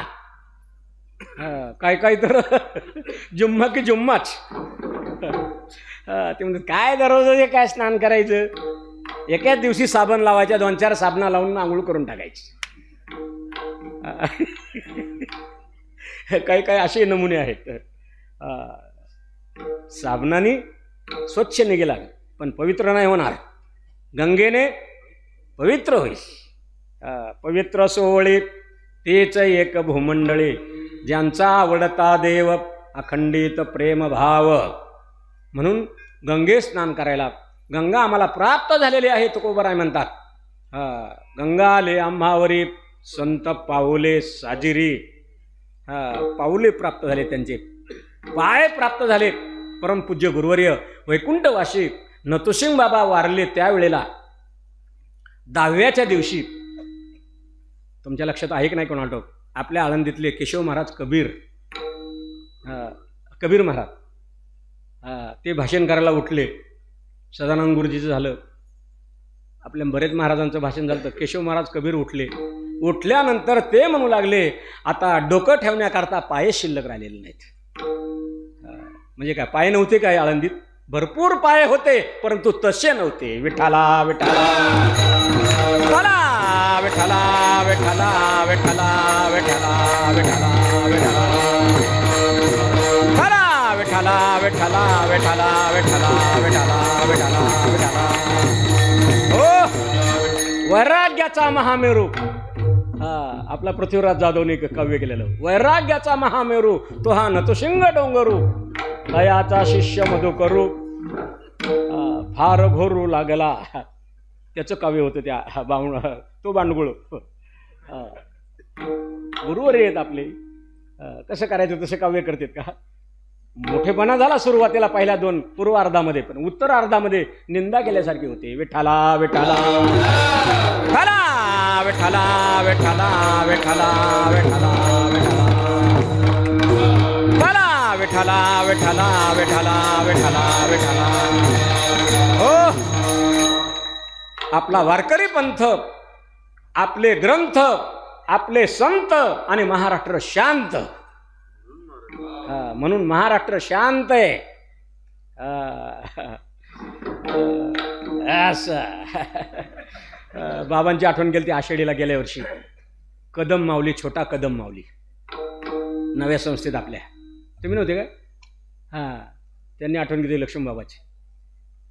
काय काय तर जुम्मा की जुम्माच. ते म्हणतात काय दररोज हे काय स्नान करायचं, एकाच दिवशी साबण लावायच्या, 2-4 साबणा लावून आंघोळ करून टाकायची. काही काही असे नमुने आहेत. साबणाने स्वच्छ निघेला पण पवित्र नाही होणार, गंगेने पवित्र होईल. पवित्र सोवळे तेच एक भूमंडळे, ज्यांचा आवडता देव अखंडित प्रेम भाव. म्हणून गंगे स्नान करायला, गंगा आम्हाला प्राप्त झालेली आहे तुकोबराय म्हणतात. गंगा आले आम्हावरी संत पाऊले साजिरी. पाऊले प्राप्त झाले, त्यांचे पाय प्राप्त झाले. परमपूज्य गुरुवर्य वैकुंठवासी नतुसिंग बाबा वारले त्यावेळेला 10व्याच्या दिवशी, तुमच्या लक्षात आहे की नाही कोणाला, आपल्या आळंदीतले केशव महाराज कबीर महाराज ते भाषण करायला उठले. सदानंद गुरुजीचं झालं, आपल्या बरेच महाराजांचं भाषण झालं. तर केशव महाराज कबीर उठले. उठल्यानंतर ते म्हणू लागले, आता डोकं ठेवण्याकरता पाय शिल्लक राहिलेले नाहीत. म्हणजे काय, पाय नव्हते काय आळंदीत? भरपूर पाय होते, परंतु तसे नव्हते. विठाला विठाला विठाला विठाला विठाला विठाला विठाला विठाला विठाला विठाला विठाला विठाला विठाला विठाला विठाला. हो, वैराग्याचा महामेरू. आपला पृथ्वीराज जाधवने काव्य केलेलं, वैराग्याचा महामेरू तो हा नतुसिंग डोंगरू, दयाचा शिष्य मधुकरू फार घोरू लागला. त्याचं काव्य होतं त्या तो बांडगुळ. गुरुवर येत आपले कसं करायचं तसं काव्य करतात का? मोठेपणा झाला सुरुवातीला पहिल्या 2 पूर्वार्धामध्ये, पण उत्तरार्धामध्ये निंदा केल्यासारखी होते. विठाला विठाला विठाला विठाला विठाला विठाला विठाला विठाला विठाला विठाला विठाला विठाला. हो, आपला वारकरी पंथ, आपले ग्रंथ, आपले संत आणि महाराष्ट्र शांत. म्हणून महाराष्ट्र शांत आहे. असं बाबांची आठवण केली ती आषाढीला गेल्या वर्षी. कदम माऊली, छोटा कदम माऊली नव्या संस्थेत आपल्या, तुम्ही नव्हते काय? त्यांनी आठवण केली लक्ष्मण बाबाची.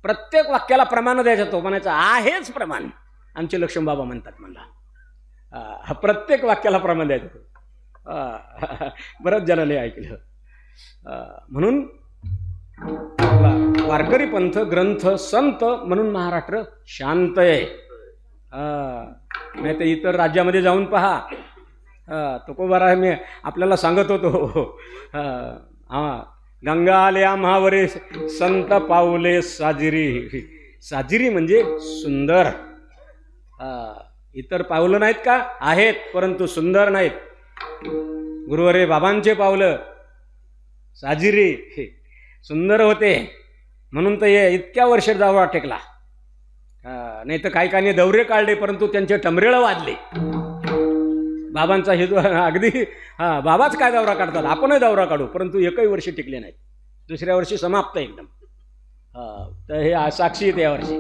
प्रत्येक वाक्याला प्रमाण द्यायचं, तो म्हणायचा आहेच प्रमाण. आमचे लक्ष्मण बाबा म्हणतात मला, प्रत्येक वाक्याला प्रमाण द्यायचं. बऱ्याच जणांनी ऐकलं. म्हणून आपला वारकरी पंथ, ग्रंथ, संत, म्हणून महाराष्ट्र शांत आहे. नाही तर इतर राज्यामध्ये जाऊन पहा, तुकोबाराय मी आपल्याला सांगत होतो. गंगा आले आम्हावरे संत पाऊले साजिरी. साजिरी म्हणजे सुंदर. इतर पावलं नाहीत का? आहेत, परंतु सुंदर नाहीत. गुरुवरे बाबांचे पावलं साजिरी सुंदर होते, म्हणून तर इतक्या वर्ष दावरा टेकला. नाही तर काही काही दौरे काढले, परंतु त्यांचे टमरेळ वाजले. बाबांचा हेतू अगदी बाबाच काय दौरा काढतात, आपणही दौरा काढू, परंतु एकही वर्षी टिकले नाहीत. दुसऱ्या वर्षी समाप्त एकदम. तर हे साक्षी आहे यावर्षी.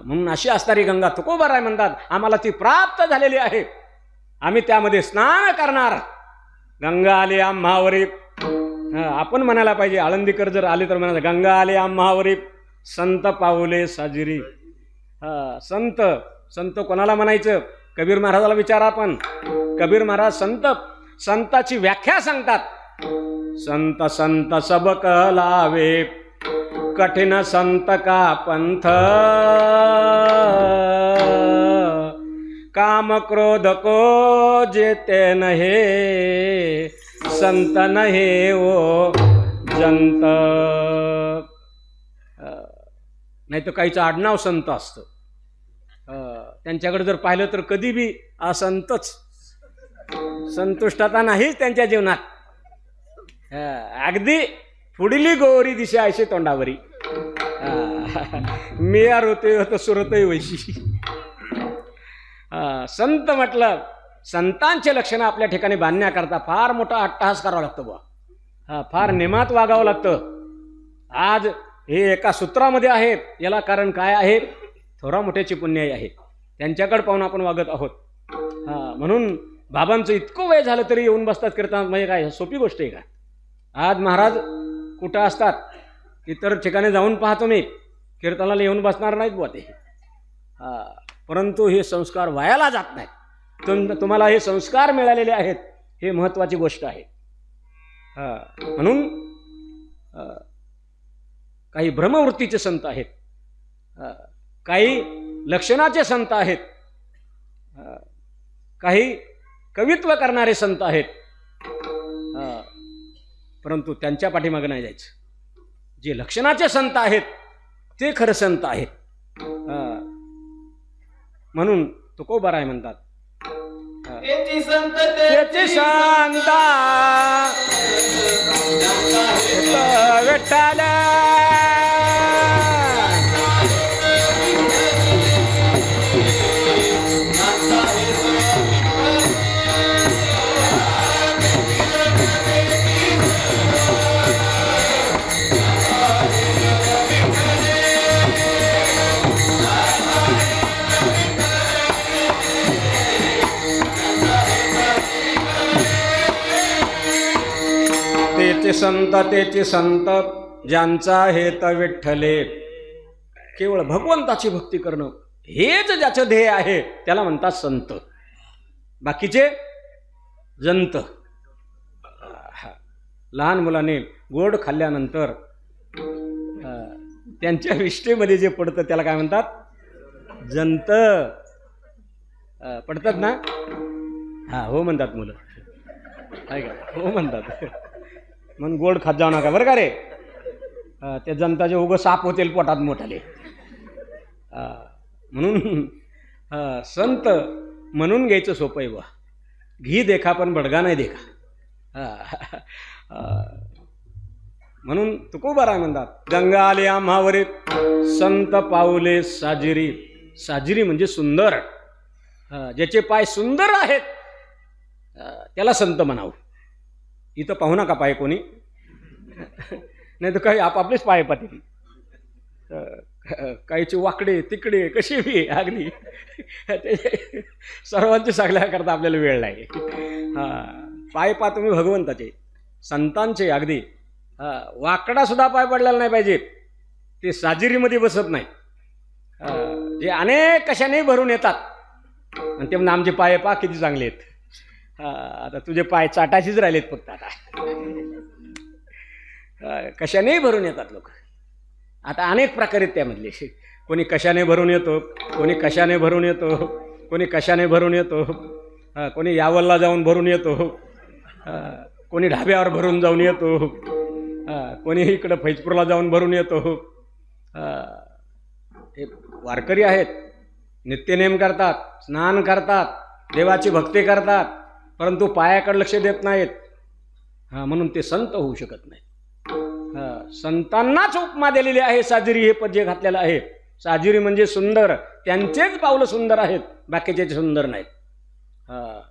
म्हणून अशी असणारी गंगा तुकोबाराय म्हणतात, आम्हाला ती प्राप्त झालेली आहे. आम्ही त्यामध्ये स्नान करणार. गंगा आले आम्हावरी. आपण म्हणायला पाहिजे, आळंदीकर जर आले तर म्हणायचं गंगा आले आम्हावरी संत पाऊले साजिरी. संत, संत कोणाला म्हणायचं? कबीर महाराजाला विचारा. आपण कबीर महाराज संताची व्याख्या सांगतात. संत संत सब कहलावे, कठिन संत का पंथ, काम क्रोध को जेते नहे, संत नहे वो जंत. नाही तर काहीचं आडनाव संत असतं. त्यांच्याकडे जर पाहिलं तर कधी बी असंतच, संतुष्टता नाहीच त्यांच्या जीवनात. अगदी पुढली गोरी दिशा अशी तोंडावरी. मी यार होते होत सुरतही वैशी. संत म्हटलं, संतांचे लक्षणं आपल्या ठिकाणी बांधण्याकरता फार मोठा अट्टहास करावा लागतो बुवा. फार निमात वागावं लागतं. आज हे एका सूत्रामध्ये आहे. याला कारण काय आहे? थोरा मोठ्याची पुण्याई आहे, त्यांच्याकडे पाहून आपण वागत आहोत. म्हणून बाबांचं इतकं वय झालं तरी येऊन बसतात कीर्तनात. म्हणजे काय सोपी गोष्ट आहे का? आज महाराज कुठं असतात? इतर ठिकाणी जाऊन पाहतो मी, कीर्तनाला येऊन बसणार नाहीत बुवा ते. परंतु हे संस्कार वायाला जात नाहीत. तुम्हाला हे संस्कार मिळालेले आहेत, हे महत्त्वाची गोष्ट आहे. म्हणून काही भ्रमवृत्तीचे संत आहेत, काही लक्षणाचे संत आहेत, काही कवित्व करणारे संत आहेत. परंतु त्यांच्या पाठीमागे नाही जायचं. जे लक्षणाचे संत आहेत ते खरं संत आहेत. म्हणून तुकोबाराय म्हणतात, तेची संत तेची शांता विठ्ठल तेचे संत ज्यांचा हेत विठ्ठले. केवळ भगवंताची भक्ती करणं हेच ज्याचं ध्येय आहे त्याला म्हणतात संत. बाकीचे जंत. लहान मुलाने गोड खाल्ल्यानंतर त्यांच्या विष्टेमध्ये जे पडतं त्याला काय म्हणतात? जंत. पडतात ना? हो म्हणतात मुलं. हो म्हणतात. म्हणून गोड खात जाऊ नका बरं का रे. त्या जनताचे उगं साप होतील पोटात मोठाले. म्हणून संत म्हणून घ्यायचं सोपं आहे बा. घी देखा पण बडगा नाही देखा. म्हणून तुकोबाराय म्हणतात, गंगा आले आम्हावरे संत पाऊले साजिरी. साजिरी म्हणजे सुंदर. ज्याचे पाय सुंदर आहेत त्याला संत म्हणावं. इथं पाहू नका पाय कोणी, नाही तर काही आपापलेच पाय पाहतील. काहीचे वाकडे तिकडे कसे बी अगदी सर्वांचे सांगण्याकरता आपल्याला वेळ नाही. पाय पा तुम्ही भगवंताचे, संतांचे. अगदी वाकडा सुद्धा पाय पडलेला नाही पाहिजे. ते साजिरीमध्ये बसत नाही. जे अनेक कशाने भरून येतात आणि ते आमचे पाय पा किती चांगले आहेत. आता तुझे पाय चाटाचीच राहिलेत फक्त. आता कशानेही भरून येतात लोक. आता अनेक प्रकार आहेत त्यामधले. कोणी कशाने भरून येतो, कोणी कशाने भरून येतो, कोणी कशाने भरून येतो, कोणी यावलला जाऊन भरून येतो, कोणी ढाब्यावर भरून जाऊन येतो, कोणी इकडं फैजपूरला जाऊन भरून येतो. हे वारकरी आहेत, नित्यनेम करतात, स्नान करतात, देवाची भक्ती करतात, परंतु पायाकडे लक्ष देत नाहीत. म्हणून ते संत होऊ शकत नाहीत. संतांनाच उपमा दिलेली आहे साजिरी हे पद जे घातलेलं आहे. साजिरी म्हणजे सुंदर. त्यांचेच पावलं सुंदर आहेत, बाकीचे सुंदर नाहीत.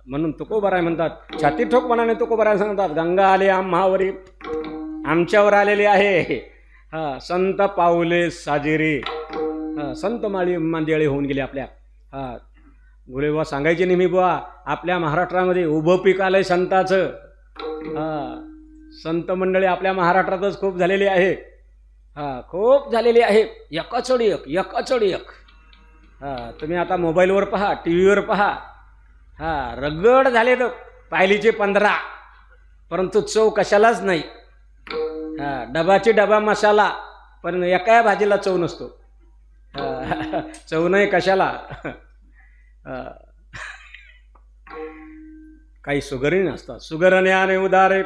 म्हणून तुकोबाराय म्हणतात, छाती ठोकपणाने तुकोबाराय सांगतात, गंगा आले आम्हावरी, आमच्यावर आलेले आहे. संत पाऊले साजिरी. संत माळी मांदेळे होऊन गेले आपल्या. गुले बुवा सांगायचे नेहमी, बुवा आपल्या महाराष्ट्रामध्ये उभं पीक आलंय संताचं. संत मंडळी आपल्या महाराष्ट्रातच खूप झालेली आहे. खूप झालेली आहे. एकाचोडी एक, एकाचोडी एक. तुम्ही आता मोबाईलवर पहा, टी व्हीवर पहा. रगड झाले तर पायलीचे 15, परंतु चव कशालाच नाही. डबाची डबा मसाला, पण एका भाजीला चव नसतो. चव नाही कशाला. काही सुगरण असतात. सुगरण्याने उदारे,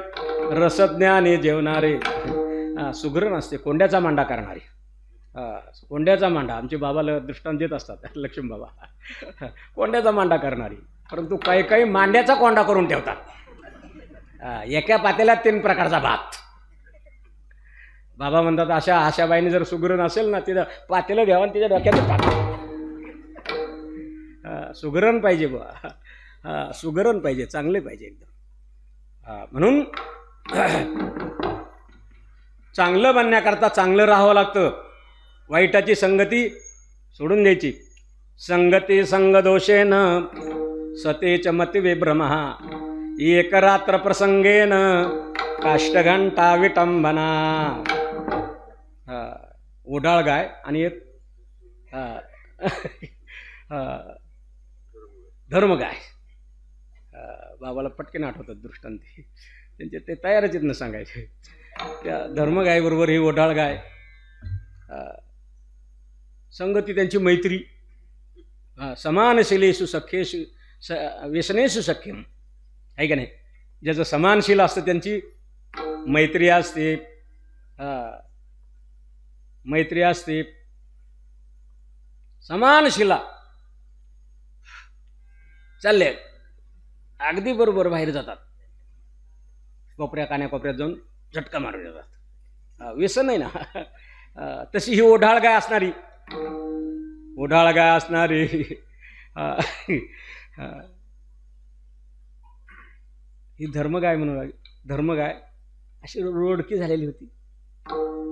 रसज्ञाने जेवणारे. सुगरण असते कोंड्याचा मांडा करणारे. कोंड्याचा मांडा आमचे बाबाला दृष्टांत देत असतात, लक्ष्मी बाबा. कोंड्याचा मांडा करणारी, परंतु काही काही मांड्याचा कोंडा करून ठेवतात. एका पातेल्यात 3 प्रकारचा भात. बाबा म्हणतात, अशा आशाबाईने जर सुगरण असेल ना, तिथं पातेलं घ्यावं आणि तिच्या डोक्यात टाका. सुगरण पाहिजे बुवा, सुगरण पाहिजे, चांगले पाहिजे एकदम. म्हणून चांगलं बनण्याकरता चांगलं राहावं लागतं. वाईटाची संगती सोडून द्यायची. संगती संगदोषेन सतेच मती विभ्रम एक रात्र प्रसंगेन काष्टघंटा विटंबना. ओढाळ गाय आणि एक धर्म गाय. बाबाला पटकन आठवतात दृष्टांती त्यांचे, ते तयारच आहेत ना सांगायचे. त्या धर्मगायबरोबर ही ओढाळ गाय, संगती त्यांची मैत्री. समानशिलेषु सख्येषु व्यसनेषु सख्यम, आहे का नाही. ज्याचं समानशील असतं त्यांची मैत्री असते, मैत्री असते. समानशिला चालले अगदी बरोबर बाहेर जातात, कोपऱ्या कान्याकोपऱ्यात जाऊन झटका मारून जातात. व्यसन नाही ना. तशी ही ओढाळ गाय असणारी, ओढाळ गाय असणारी ही धर्मगाय म्हणू लागली. धर्मगाय अशी रोडकी झालेली होती.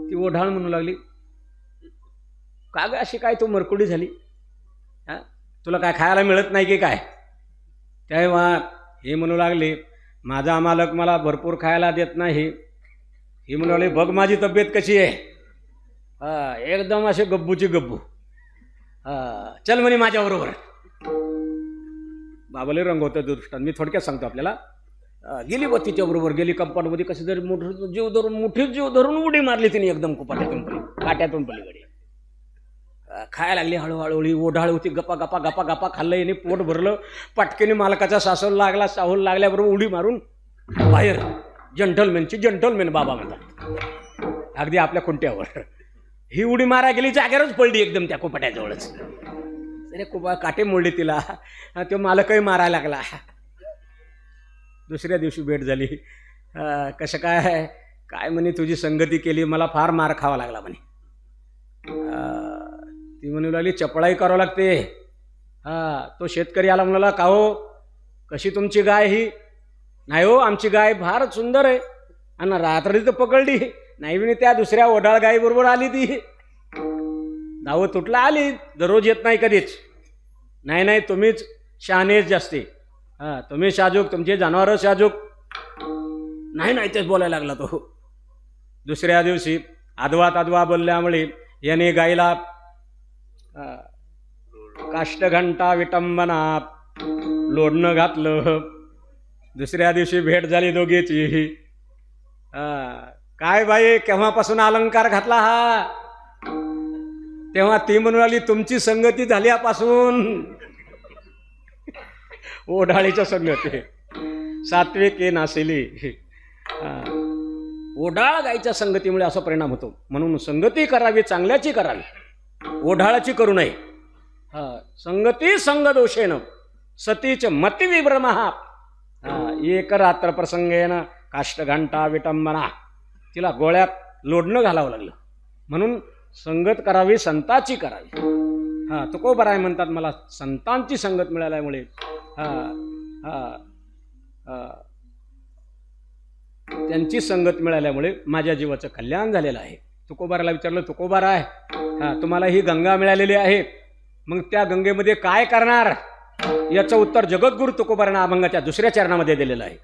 ती ओढाळ म्हणू लागली, का ग अशी काय तू मरकुडी झाली, तुला काय खायला मिळत नाही की काय. तेव्हा हे म्हणू लागले, माझा मालक मला भरपूर खायला देत नाही. हे म्हणू लागले, बघ माझी तब्येत कशी आहे, एकदम असे गब्बूची गब्बू. चल म्हणे माझ्याबरोबर. बाबाले रंगवतं दृष्टांत मी थोडक्यात सांगतो आपल्याला. गेली व तिच्याबरोबर गेली कंपाऊंडमध्ये. कशी जरी मोठं जीव धरून, मुठीत जीव धरून उडी मारली तिने एकदम कुपाट्यातून पली, काट्यातून पलीकडे. खायला लागली हळूहळू. ओढाळ होती, गप्पा गप्पा गप्पा गप्पा खाल्लं याने, पोट भरलं. पटकेने मालकाचा सासूला लागला. साहूला लागल्याबरोबर उडी मारून बाहेर. जंटलमॅनची जंटलमॅन बाबा म्हणतात, अगदी आपल्या कुंट्यावर. ही उडी मारा गेली, जागेवरच पडली एकदम त्या कुपाट्याजवळच. अरे कुपा काटे मोडले तिला. तो मालकही मारायला लागला. दुसऱ्या दिवशी भेट झाली. कसं काय, काय म्हणे तुझी संगती केली, मला फार मार खावा लागला म्हणे. ती म्हणू लागली, चपळाई करावं लागते. तो शेतकरी आला म्हणाला, का हो कशी तुमची गाय ही. नाही हो आमची गाय फार सुंदर आहे. आणि रात्री तर पकडली नाही म्हणे, त्या दुसऱ्या ओढाळ गायीबरोबर आली ती. नावं तुटला आली, दररोज येत नाही कधीच. नाही नाही तुम्हीच शहाणेच जास्ती, तुम्ही शाजूक, तुमचे जनावर शाजूक. नाही नाही तेच बोलायला लागला तो. दुसऱ्या दिवशी आदवा बोलल्यामुळे याने गायीला काष्टघंटा विटंबना लोढणं घातलं. दुसऱ्या दिवशी भेट झाली दोघीची. काय बाई केव्हापासून अलंकार घातला हा. तेव्हा ती म्हणून आली, तुमची संगती झाल्यापासून. ओढाळीच्या संगती सात्विकी नासिली. ओढाळ गायीच्या संगतीमुळे असा परिणाम होतो. म्हणून संगती करावी, चांगल्याची करावी, ओढाळाची करू नये. संगती संगदोषेन सतीच मती विभ्रमः एक रात्र प्रसंगेन काष्टघंटा विटंबना. तिला गोळ्यात लोढणं घालावं लागलं. म्हणून संगत करावी, संताची करावी. तुकोबराय म्हणतात, मला संतांची संगत मिळाल्यामुळे त्यांची संगत मिळाल्यामुळे माझ्या जीवाचं कल्याण झालेलं आहे. तुकोबाराला विचारलं, तुकोबाराय तुम्हाला ही गंगा मिळालेली आहे, मग त्या गंगेमध्ये काय करणार. याचं उत्तर जगद्गुरु तुकोबारानं अभंगाच्या दुसऱ्या चरणामध्ये दिलेलं आहे.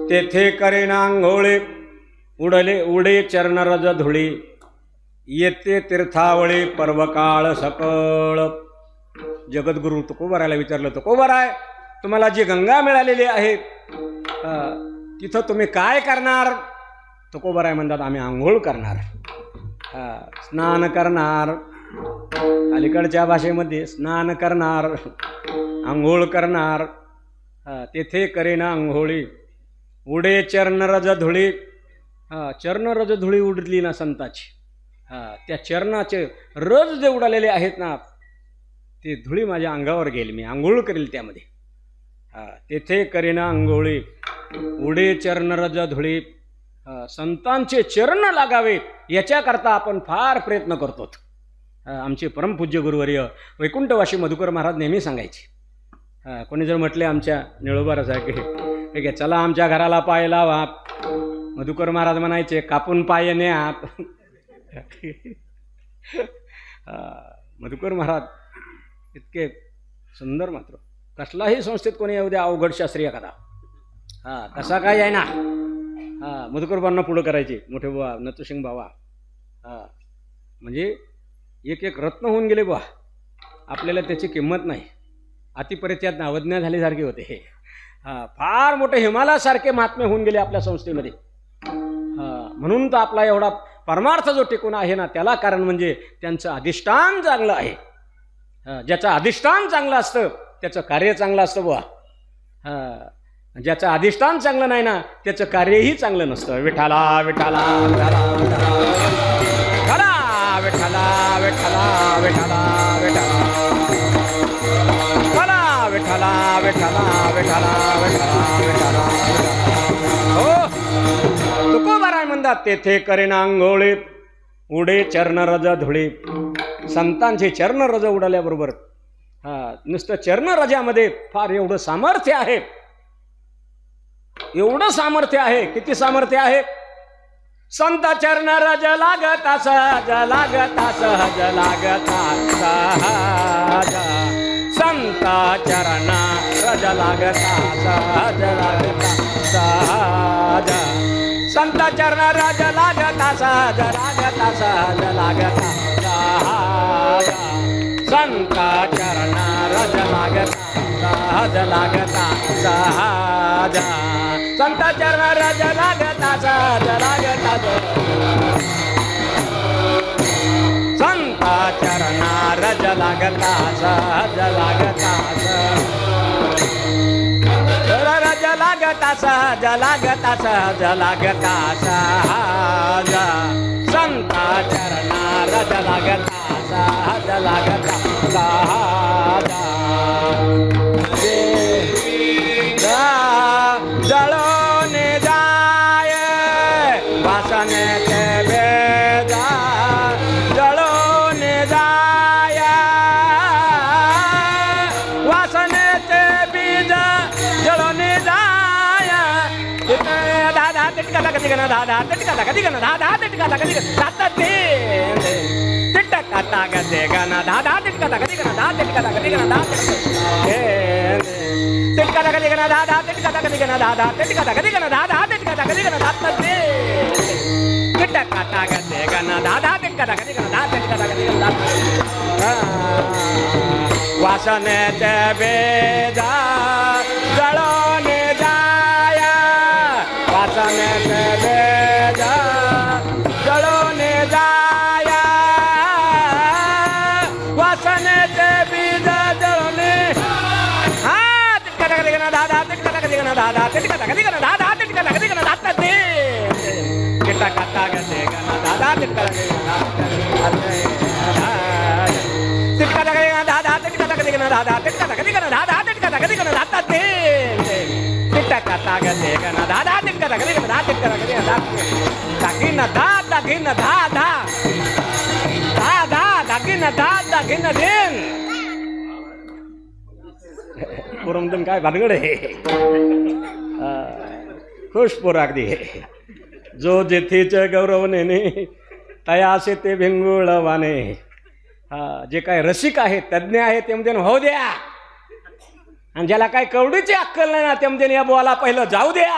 तेथे करेना अंघोळे उडे चरणरज धुळी येते तीर्थावळी पर्वकाळ सकळ. जगद्गुरु तुकोबारायला विचारलं, तुकोबाराय तुम्हाला जी गंगा मिळालेली आहे तिथं तुम्ही काय करणार? तुकोबाराय म्हणतात आम्ही आंघोळ करणार, स्नान करणार. अलीकडच्या भाषेमध्ये स्नान करणार, आंघोळ करणार. तेथे करेना अंघोळी उडे चरणरज धुळी. चरणरज धुळी उडली ना संताची, त्या चरणाचे रज जे उडालेले आहेत ना ते धुळी माझ्या अंगावर गेली, मी आंघोळ करेल त्यामध्ये. तेथे करेना अंघोळी उडे चरणरज धुळी. संतांचे चरण लागावे याच्याकरता आपण फार प्रयत्न करतो. आमचे परमपूज्य गुरुवर्य वैकुंठवासी मधुकर महाराज नेहमी सांगायचे. कोणी जर म्हटले आमच्या निळोबारासारखे ठीक आहे चला आमच्या घराला पाय लावा, मधुकर महाराज म्हणायचे कापून पाय न्या. मधुकर महाराज इतके सुंदर, मात्र कसलाही संस्थेत कोणी येऊ द्या अवघड शास्त्रीय कथा कसा काय आहे ना. मधुकर बाबांना पुढं करायचे मोठे बुवा नतुसिंग बाबा. म्हणजे एक एक रत्न होऊन गेले बुवा, आपल्याला त्याची किंमत नाही. अतिपरित्यात अवज्ञा झाल्यासारखे होते हे. फार मोठे हिमालयासारखे महात्मे होऊन गेले आपल्या संस्थेमध्ये. म्हणून तर आपला एवढा परमार्थ जो टिकून आहे ना त्याला कारण म्हणजे त्यांचं अधिष्ठान चांगलं आहे. ज्याचं अधिष्ठान चांगलं असतं त्याचं कार्य चांगलं असतं बुवा. ज्याचं अधिष्ठान चांगलं नाही ना त्याचं कार्यही चांगलं नसतं. विठाला विठाला विठाला विठाला विठाला विठाला विठाला विठाला विठाला विठाला विठाला विठाला विठाला. हो तुकोबाराय म्हणतात तेथे करेना अंघोळी उडे चरणरज धुळी. संतांचे चरणरज उडाल्याबरोबर नुसतं चरणरजामध्ये फार एवढं सामर्थ्य आहे, एवढं सामर्थ्य आहे. किती सामर्थ्य आहे? संत चरणरज लागता सहज लागता सहज लागता सहज. संत चरण रज लागता सहज लागता सहज. संत चरण रज लागता सहज लागता सहज लागता सहज. संत चरण रज लागता सहज लागता सहज. संत चरण रज लागता सहज लागता संत चरण रज लागता सहज लागता रज लागता सहज लागता सहज लागता सहज. संत चरण रज लागता सहज लागता सहज. जळून जाय वासने ते बेजा. जळून जाय वासने ते बीज जळून जाय. दादा तिटका कधी गण दादा तिटका कधी गण दादा तिटका कधी जात ते तिटका तागते गण दादा तिटका कधी गण दादा तिटका कधी गण दादा तिटका कधी गण दादा तिटका कधी गण दादा तिटका कधी गण दादा तिटका कधी गण दात ते तिटका तागते गण दादा तिटका कधी गण दादा तिटका कधी गण दात. वासने ते बेजा जळून जाय वासने ते बेजा जळून जाय. वासने ते बीज जळून तिटका कधी गण दादा तिटका कधी गण दादा तिटका कधी गण दादा तिटका कधी गण दात ते तिटका तागते गण दादा तिटका कधी गण तिटका कधी गण दादा तिटका कधी गण दादा तिटका कधी गण दादा तिटका कधी गण दात ते तिटका तागते गण दादा तिटका कधी गण दादा तिटका कधी गण दात. दागिन धा दागिन धा धा धा धा दागिन धा दागिन दिन. पुरमदन काय भानगड आहे. खुश पोर अगदी. जो जेथीचे गौरव नेने तयासे ते भिंगुळवाने. जे काय रसिक आहेत तज्ज्ञ आहेत त्यामध्ये होऊ द्या, आणि ज्याला काय कवडीची अक्कल नाही ना त्यामध्ये या बोला पहिलं जाऊ द्या.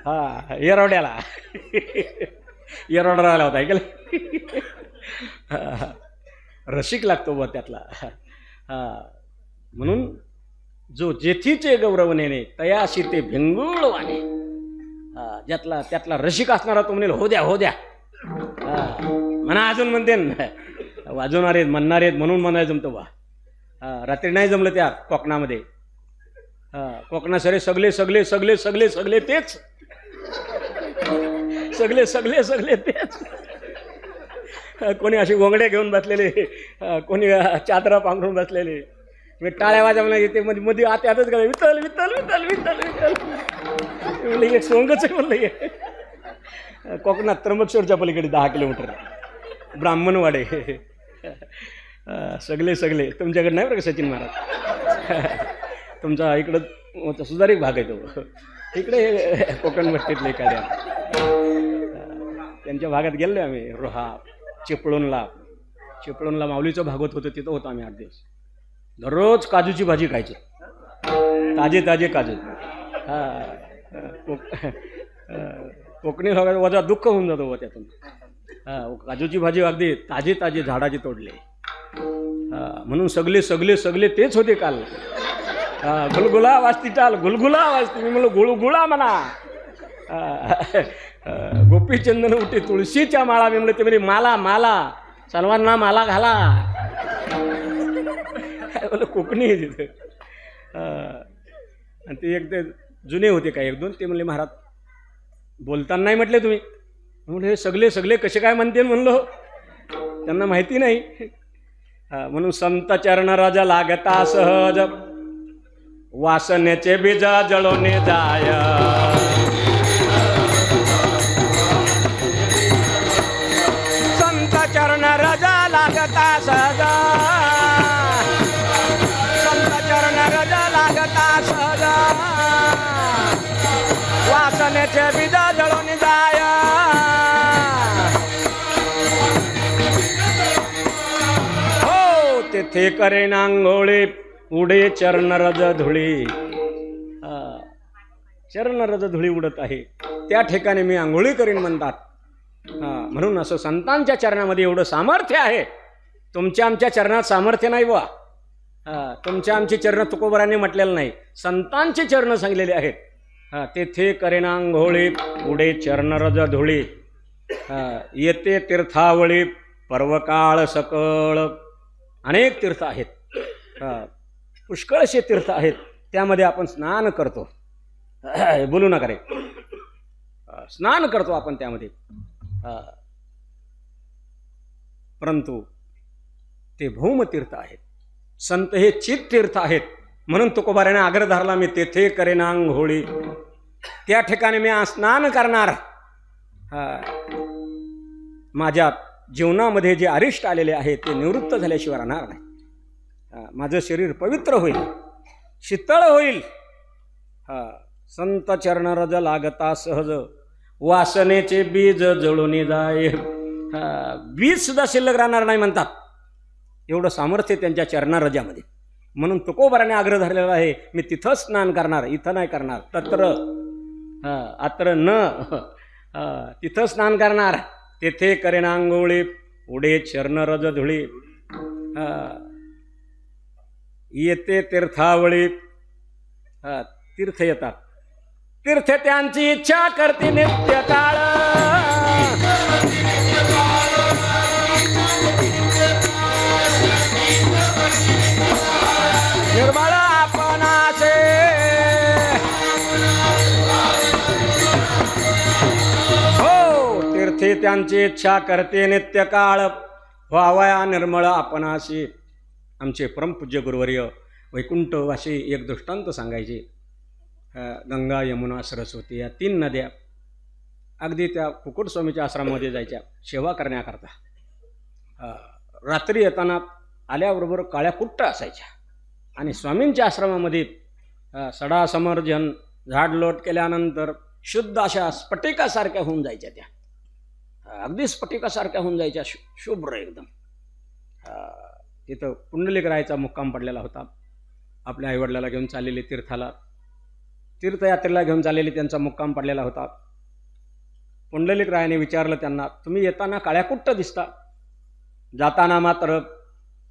हा येरवड्याला येरवडा राहिला होता ऐकलं. रसिक लागतो बा त्यातला. हा म्हणून जो जेथीचे गौरव नेणे तयाशी ते भिंगुळ वाणे. ज्यातला त्यातला रसिक असणारा तो म्हणेल हो द्या हो द्या. म्हणा अजून म्हणते वाजवणारे आहेत म्हणणारे आहेत म्हणून म्हणायला जमतो बा. रात्री नाही जमलं त्या कोकणामध्ये. कोकणा सरे सगळे सगळे सगळे सगळे सगळे तेच सगळे सगळे सगळे तेच. कोणी अशी घोंगड्या घेऊन बसलेले, कोणी चादरा पांघरून बसलेले, मी टाळ्या वाजवण्या येते मध्ये मध्ये आते आतच गेला विठ्ठल विठ्ठल विठ्ठल विठ्ठल विठ्ठल म्हणलं एक सोंगच आहे म्हणलं हे. कोकणात त्र्यंबकेश्वरच्या पलीकडे 10 किलोमीटर ब्राह्मणवाडे. सगळे सगळे तुमच्याकडे नाही बरं का सचिन महाराज. तुमचा इकडं सुधारित भाग आहे तो. इकडे कोकण भट्टीतले काड्या त्यांच्या भागात गेलो आम्ही. रोहा चिपळूणला माऊलीचं भागवत होतं तिथं होतो आम्ही 8 दिवस. दररोज काजूची भाजी खायची, ताजे ताजे काजू. कोकणी भागात वजा दुःख होऊन जातो व त्यातून. काजूची भाजी अगदी ताजे ताजे झाडाचे तोडले. म्हणून सगळे सगळे सगळे तेच होते काल. गुलगुला वाजती चाल गुलगुला वाजती. मी म्हणलं गुळगुळा म्हणा. गोपीचंदन उठे तुळशीच्या माळा. मी म्हणलं ते म्हणजे माला माला सर्वांना माला घाला. बोल कोकणी आहे तिथं. आणि ते एक ते जुने होते काय 1-2 ते म्हणले महाराज बोलताना नाही म्हटले तुम्ही. म्हणून हे सगळे सगळे कसे काय म्हणते म्हणलो त्यांना माहिती नाही. म्हणून संत चरण राजा लागता सहज वासनेचे बीज जळोने जाय. संत चरण राजा लागता सहज, संत चरण राजा लागता सहज वासनेचे बीज जळोने जाय. हो तेथे करे नांगोळे उडे चरणरज धुळी. चरणरज धुळी उडत आहे त्या ठिकाणी मी आंघोळी करीन म्हणतात. म्हणून असं संतांच्या चरणामध्ये एवढं सामर्थ्य आहे. तुमच्या आमच्या चरणात सामर्थ्य नाही बा. तुमच्या आमची चरण तुकोबरांनी म्हटलेलं नाही, संतांची चरण सांगलेली आहेत. तेथे करेना आंघोळी उडे चरणरज धुळी. येते तीर्थावळी पर्वकाळ सकळ. अनेक तीर्थ आहेत, पुष्कळशे तीर्थ आहेत, त्यामध्ये आपण स्नान करतो. बोलू नका रे. स्नान करतो आपण त्यामध्ये. परंतु ते भौमतीर्थ आहेत. संत हे चित तीर्थ आहेत. म्हणून तुकोबाराने आग्रह धरला मी तेथे करेना आंघोळी. त्या ठिकाणी मी स्नान करणार. माझ्या जीवनामध्ये जे अरिष्ट आलेले आहेत ते निवृत्त झाल्याशिवाय राहणार नाही. माझं शरीर पवित्र होईल, शीतळ होईल. संत चरणरज लागता सहज वासनेचे बीज जळून जाय. बीज सुद्धा शिल्लक राहणार नाही म्हणतात. एवढं सामर्थ्य त्यांच्या चरणरजामध्ये. म्हणून तुकोबाराने आग्रह धरलेला आहे मी तिथं स्नान करणार, इथं नाही करणार. तत्र अत्र न तिथं स्नान करणार. तेथे करेना आंघोळी उडे चरणरज धुळी. येते तीर्थावळी. तीर्थ येतात. तीर्थ त्यांची इच्छा करते नित्य काळ. निर्मळ आपणाचे हो तीर्थे त्यांची इच्छा करते नित्य काळ. व्हावया निर्मळ आपणाशी. आमचे परमपूज्य गुरुवर्य वैकुंठवासी एक दृष्टांत सांगायचे. गंगा यमुना सरस्वती या 3 नद्या अगदी त्या कुकुटस्वामीच्या आश्रमामध्ये जायच्या सेवा करण्याकरता. रात्री येताना आल्याबरोबर काळ्या कुट्ट असायच्या. आणि स्वामींच्या आश्रमामध्ये सडासमर्जन झाडलोट केल्यानंतर शुद्ध अशा स्फटिकासारख्या होऊन जायच्या. त्या अगदी स्फटिकासारख्या होऊन जायच्या, शुभ्र एकदम. तिथं पुंडलिक रायाचा मुक्काम पडलेला होता. आपल्या आईवडिलाला घेऊन चाललेले तीर्थाला. तीर्थयात्रेला घेऊन चाललेले त्यांचा मुक्काम पडलेला होता. पुंडलिक रायाने विचारलं त्यांना, तुम्ही येताना काळ्याकुट्ट दिसता, जाताना मात्र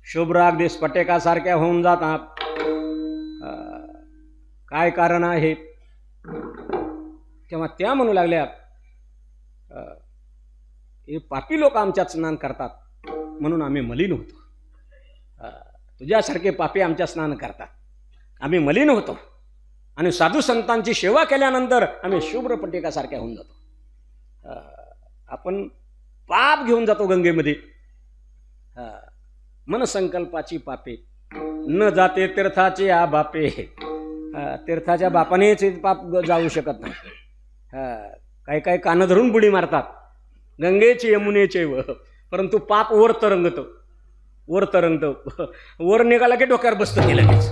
शुभ्र अगदी स्फटिकासारख्या होऊन जाता, काय कारण आहे? तेव्हा त्या म्हणू लागल्या, हे पापी लोक आमच्यात स्नान करतात म्हणून आम्ही मलिन होतो. तुझ्यासारखे पापी आमच्या स्नान करतात, आम्ही मलिन होतो, आणि साधू संतांची सेवा केल्यानंतर आम्ही शुभ्र पटिकासारख्या होऊन जातो. आपण पाप घेऊन जातो गंगेमध्ये. मनसंकल्पाची पापे न जाते तीर्थाचे आ बापे. तीर्थाच्या बापानेच पाप जाऊ शकत नाही. काही काही कानं धरून बुडी मारतात गंगेची यमुनेचे व, परंतु पाप वर तरंगतं, वर तरंगतं, वर निघाला की डोक्यावर बसतं की लगेच.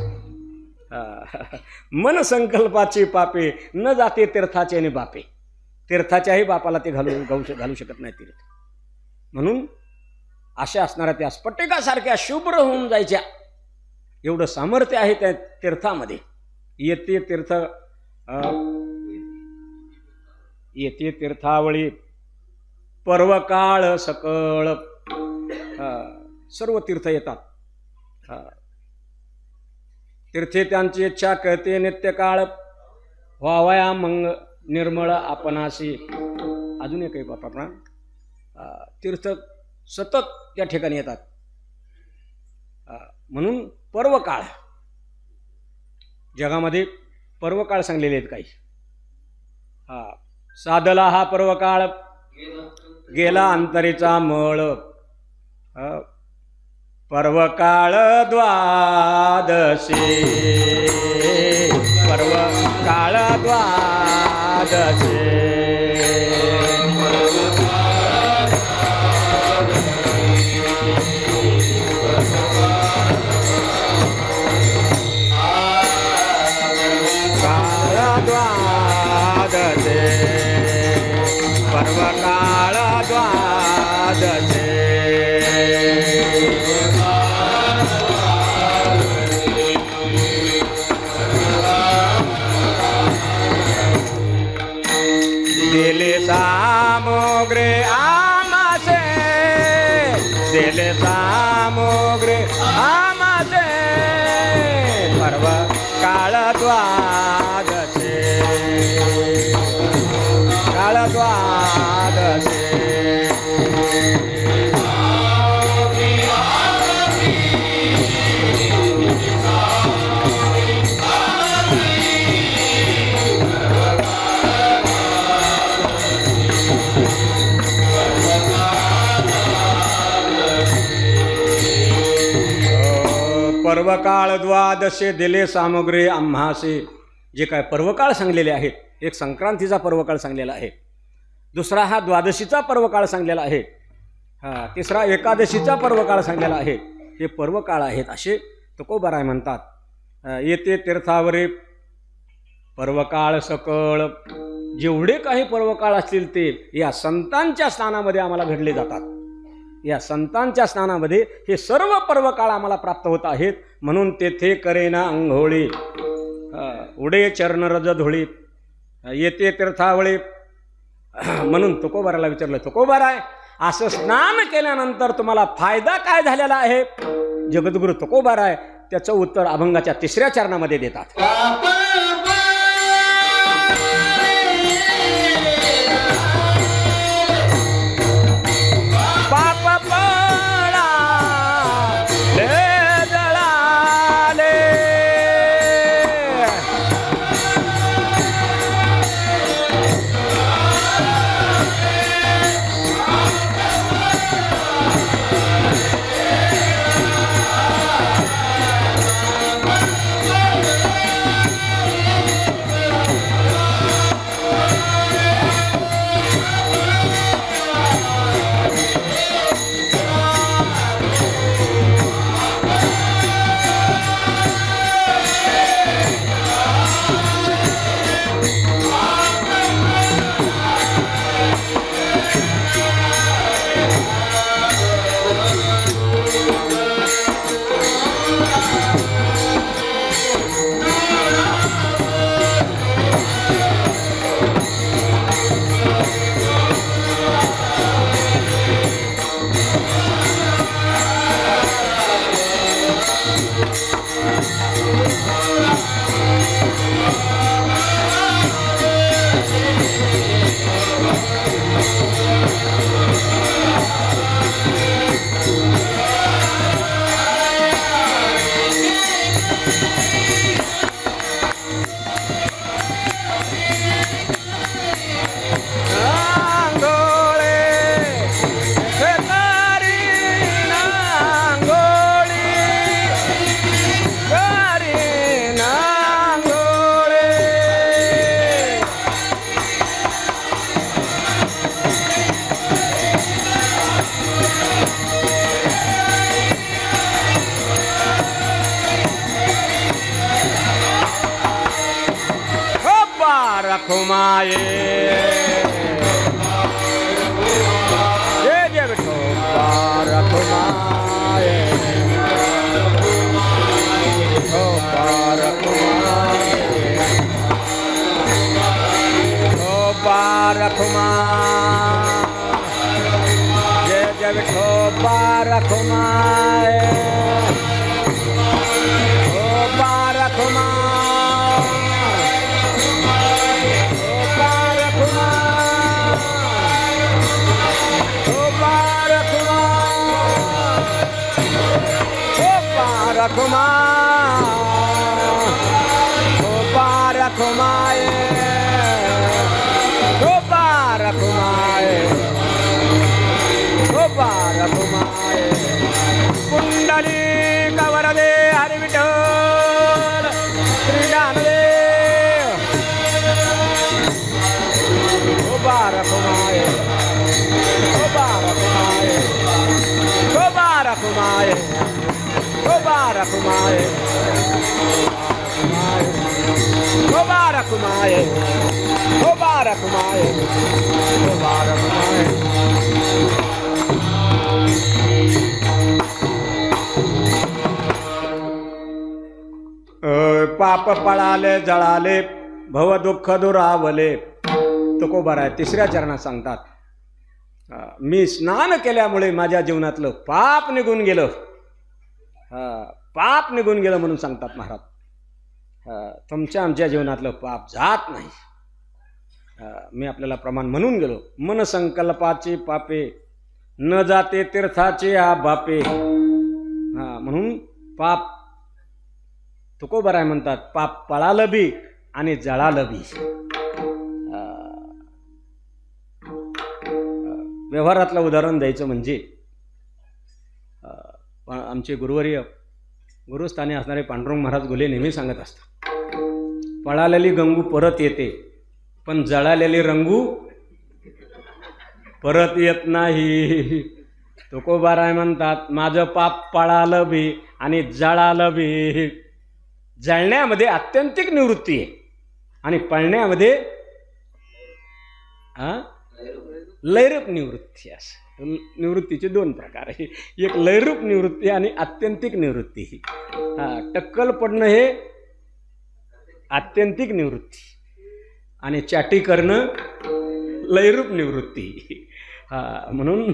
मनसंकल्पाची पापे न जाते तीर्थाचे आणि बापे. तीर्थाच्याही बापाला ते घालू शकत नाही तीर्थ. म्हणून अशा असणाऱ्या त्या स्फटिकासारख्या शुभ्र होऊन जायच्या, एवढं सामर्थ्य आहे त्या तीर्थामध्ये. येते तीर्थावळी पर्वकाळ सकळ. सर्व तीर्थ येतात. तीर्थे त्यांची इच्छा कळते नित्यकाळ, व्हावया मंग निर्मळ आपणाशी. अजून एक बाप आपण तीर्थ सतत त्या ठिकाणी येतात. म्हणून पर्वकाळ, जगामध्ये पर्वकाळ सांगलेले आहेत काही. साधला हा पर्वकाळ, गेला अंतरीचा मळ. पर्वकाळ द्वादशी, पर्वकाळ द्वादशी. पर्वकाळ द्वादशे. दिले सामोग्रे आमासे, दिले सामोग्रे आमासे. पर्वकाळ द्वादशे, काळ द्वादशे. पर्वकाळ द्वादशे दिले सामग्री आम्हासे. जे काय पर्वकाळ सांगलेले आहेत, एक संक्रांतीचा पर्वकाळ सांगलेला आहे, दुसरा हा द्वादशीचा पर्वकाळ सांगलेला आहे, तिसरा एकादशीचा पर्वकाळ सांगलेला आहे. हे पर्वकाळ आहेत असे तुकोबाराय म्हणतात. येते तीर्थावरे पर्वकाळ सकळ. जेवढे काही पर्वकाळ असतील ते या संतांच्या स्नानामध्ये आम्हाला घडले जातात. या संतांच्या स्नानामध्ये हे सर्व पर्वकाळ आम्हाला प्राप्त होत आहेत. म्हणून तेथे करेना अंघोळी, उडे चरण रज धुळी. येते तीर्थावळी. म्हणून तुकोबाराला विचारलं, तुकोबाराय असं स्नान केल्यानंतर तुम्हाला फायदा काय झालेला आहे? जगद्गुरु तुकोबाराय त्याचं उत्तर अभंगाच्या 3ऱ्या चरणामध्ये देतात. रखुमाये जय जय विठोबा रखुमाये विठोबा रखुमाये विठोबा रखुमा जय जय विठोबा रखुमाये विठोबा रखुमा रखुमा गोपाल रखुमाए गोपाल रखुमाए गोपाल रखुमाए कुंडली कवरदे हरि विठ्ठल श्री ज्ञानदेव गोपाल रखुमाए गोपाल रखुमाए गोपाल रखुमाए गोपाल रखुमाए गोपाल रखुमाए गोपाल रखुमाए गोपाल रखुमाए पाप पळाले जळाले भव दुःख दुरावले तुकोबाराय तिसऱ्या चरणात सांगतात मी स्नान केल्यामुळे माझ्या जीवनातलं पाप निघून गेलं पाप निघून गेलं म्हणून सांगतात महाराज तुमच्या आमच्या जीवनातलं पाप जात नाही मी आपल्याला प्रमाण म्हणून गेलो मन संकल्पाचे पापे न जाते तीर्थाचे आ बापे म्हणून पाप तुकोबाराय म्हणतात पाप पळालं बी आणि जळालं बी व्यवहारातलं उदाहरण द्यायचं म्हणजे आमचे गुरुवर्य गुरुस्थानी असणारे पांडुरंग महाराज घुले नेहमी सांगत असतात पळालेली गंगू परत येते पण जळालेली रंगू परत येत नाही तुकोबाराय म्हणतात माझं पाप पळालं बी आणि जळालं बी जळण्यामध्ये आत्यंतिक निवृत्ती आहे आणि पळण्यामध्ये लयरूप निवृत्ती असं निवृत्तीचे दोन प्रकार आहे एक लयरूप निवृत्ती आणि आत्यंतिक निवृत्ती टक्कल पडणं हे आत्यंतिक निवृत्ती आणि चाटी करणं लयरूप निवृत्ती म्हणून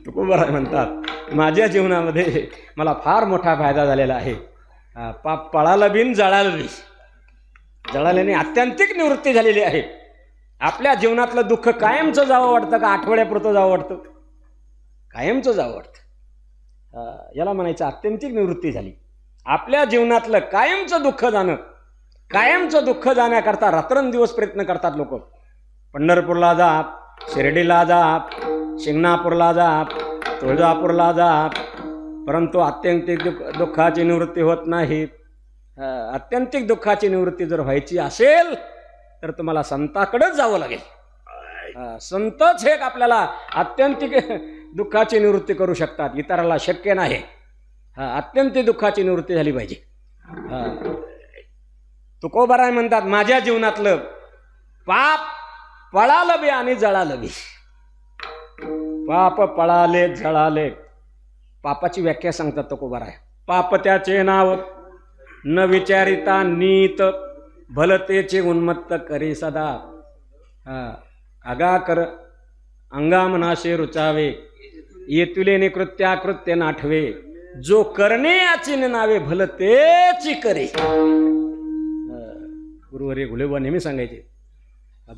तुकोबाराय म्हणतात माझ्या जीवनामध्ये मला फार मोठा फायदा झालेला आहे पाप पळाला बिन जळालं बी जळाल्याने आत्यंतिक निवृत्ती झालेली आहे आपल्या जीवनातलं दुःख कायमचं जावं वाटतं का आठवड्यापुरतं जावं वाटतं कायमचं जावं वाटतं याला म्हणायचं आत्यंतिक निवृत्ती झाली आपल्या जीवनातलं कायमचं दुःख जाणं कायमचं दुःख जाण्याकरता रात्रंदिवस प्रयत्न करतात लोक पंढरपूरला जा शिर्डीला जा शिंगणापूरला जा तुळजापूरला जा परंतु आत्यंतिक दुःखाची निवृत्ती होत नाही आत्यंतिक दुःखाची निवृत्ती जर व्हायची असेल तर तुम्हाला संताकडेच जावं लागेल संतच हे आपल्याला आत्यंतिक दुःखाची निवृत्ती करू शकतात इतराला शक्य नाही आत्यंतिक दुःखाची निवृत्ती झाली पाहिजे तुकोबाराय म्हणतात माझ्या जीवनातलं पाप पळालं बी आणि जळालं बी पाप पळाले जळाले पापाची व्याख्या सांगतात तुकोबाराय पाप त्याचे नाव न विचारिता नीत भलतेचे उन्मत्त करी सदा आगा कर अंगामनाशे रुचावे येतुलेने कृत्याकृत्य नाठवे जो करणे याची नावे भलतेची करे गुरुवर्य घुलेबा नेहमी सांगायचे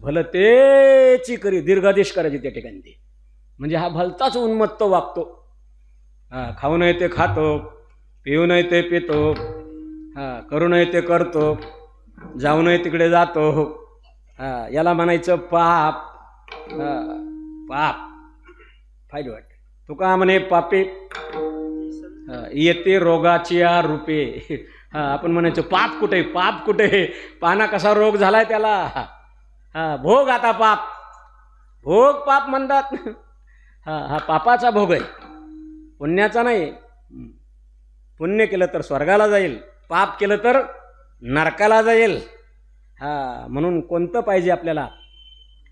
भलतेची करी दीर्घादेश करायची त्या ठिकाणी ते म्हणजे हा भलताच उन्मत्त वागतो खाऊ नये ते खातो पिऊ नये ते पितो करू नये ते करतो जाऊ नये तिकडे जातो याला म्हणायचं पाप पाप फायदे वाटते तुका म्हणे पापे येते रोगाची रूपे आपण म्हणायचं पाप कुठे पाप कुठे पाना कसा रोग झालाय त्याला भोग आता पाप भोग पाप म्हणतात हा पापाचा भोग आहे पुण्याचा नाही पुण्य केलं तर स्वर्गाला जाईल पाप केलं तर नरकाला जाईल. हा, म्हणून कोणतं पाहिजे आपल्याला?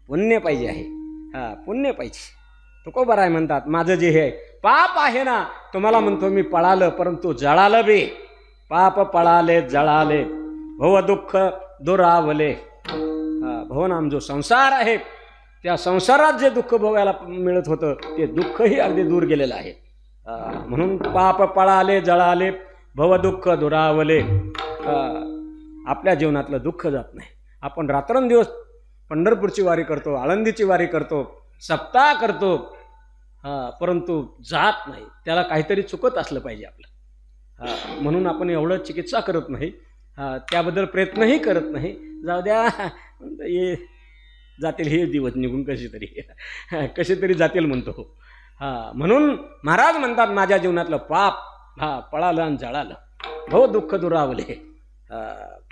पुण्य पाहिजे आहे. हा, पुण्य पाहिजे. तुकोबाराय म्हणतात माझं जे हे पाप आहे ना, तुम्हाला म्हणतो मी पळालं परंतु जळालं बे. पाप पळाले जळाले भव दुःख दुरावले. भवनाम जो संसार आहे त्या संसारात जे दुःख भोगायला मिळत होतं ते दुःखही अगदी दूर गेलेलं आहे. म्हणून पाप पळाले जळाले भव दुःख दुरावले. आपल्या जीवनातलं दुःख जात नाही. आपण रात्रंदिवस पंढरपूरची वारी करतो, आळंदीची वारी करतो, सप्ताह करतो, परंतु जात नाही. त्याला काहीतरी चुकत असलं पाहिजे आपलं. म्हणून आपण एवढं चिकित्सा करत नाही, त्याबद्दल प्रयत्नही करत नाही. जाऊ द्या, ये जातील हे दिवस निघून कसे तरी जातील म्हणतो. म्हणून महाराज म्हणतात माझ्या जीवनातलं पाप पळालं आणि जळालं भव दुःख दुरावले.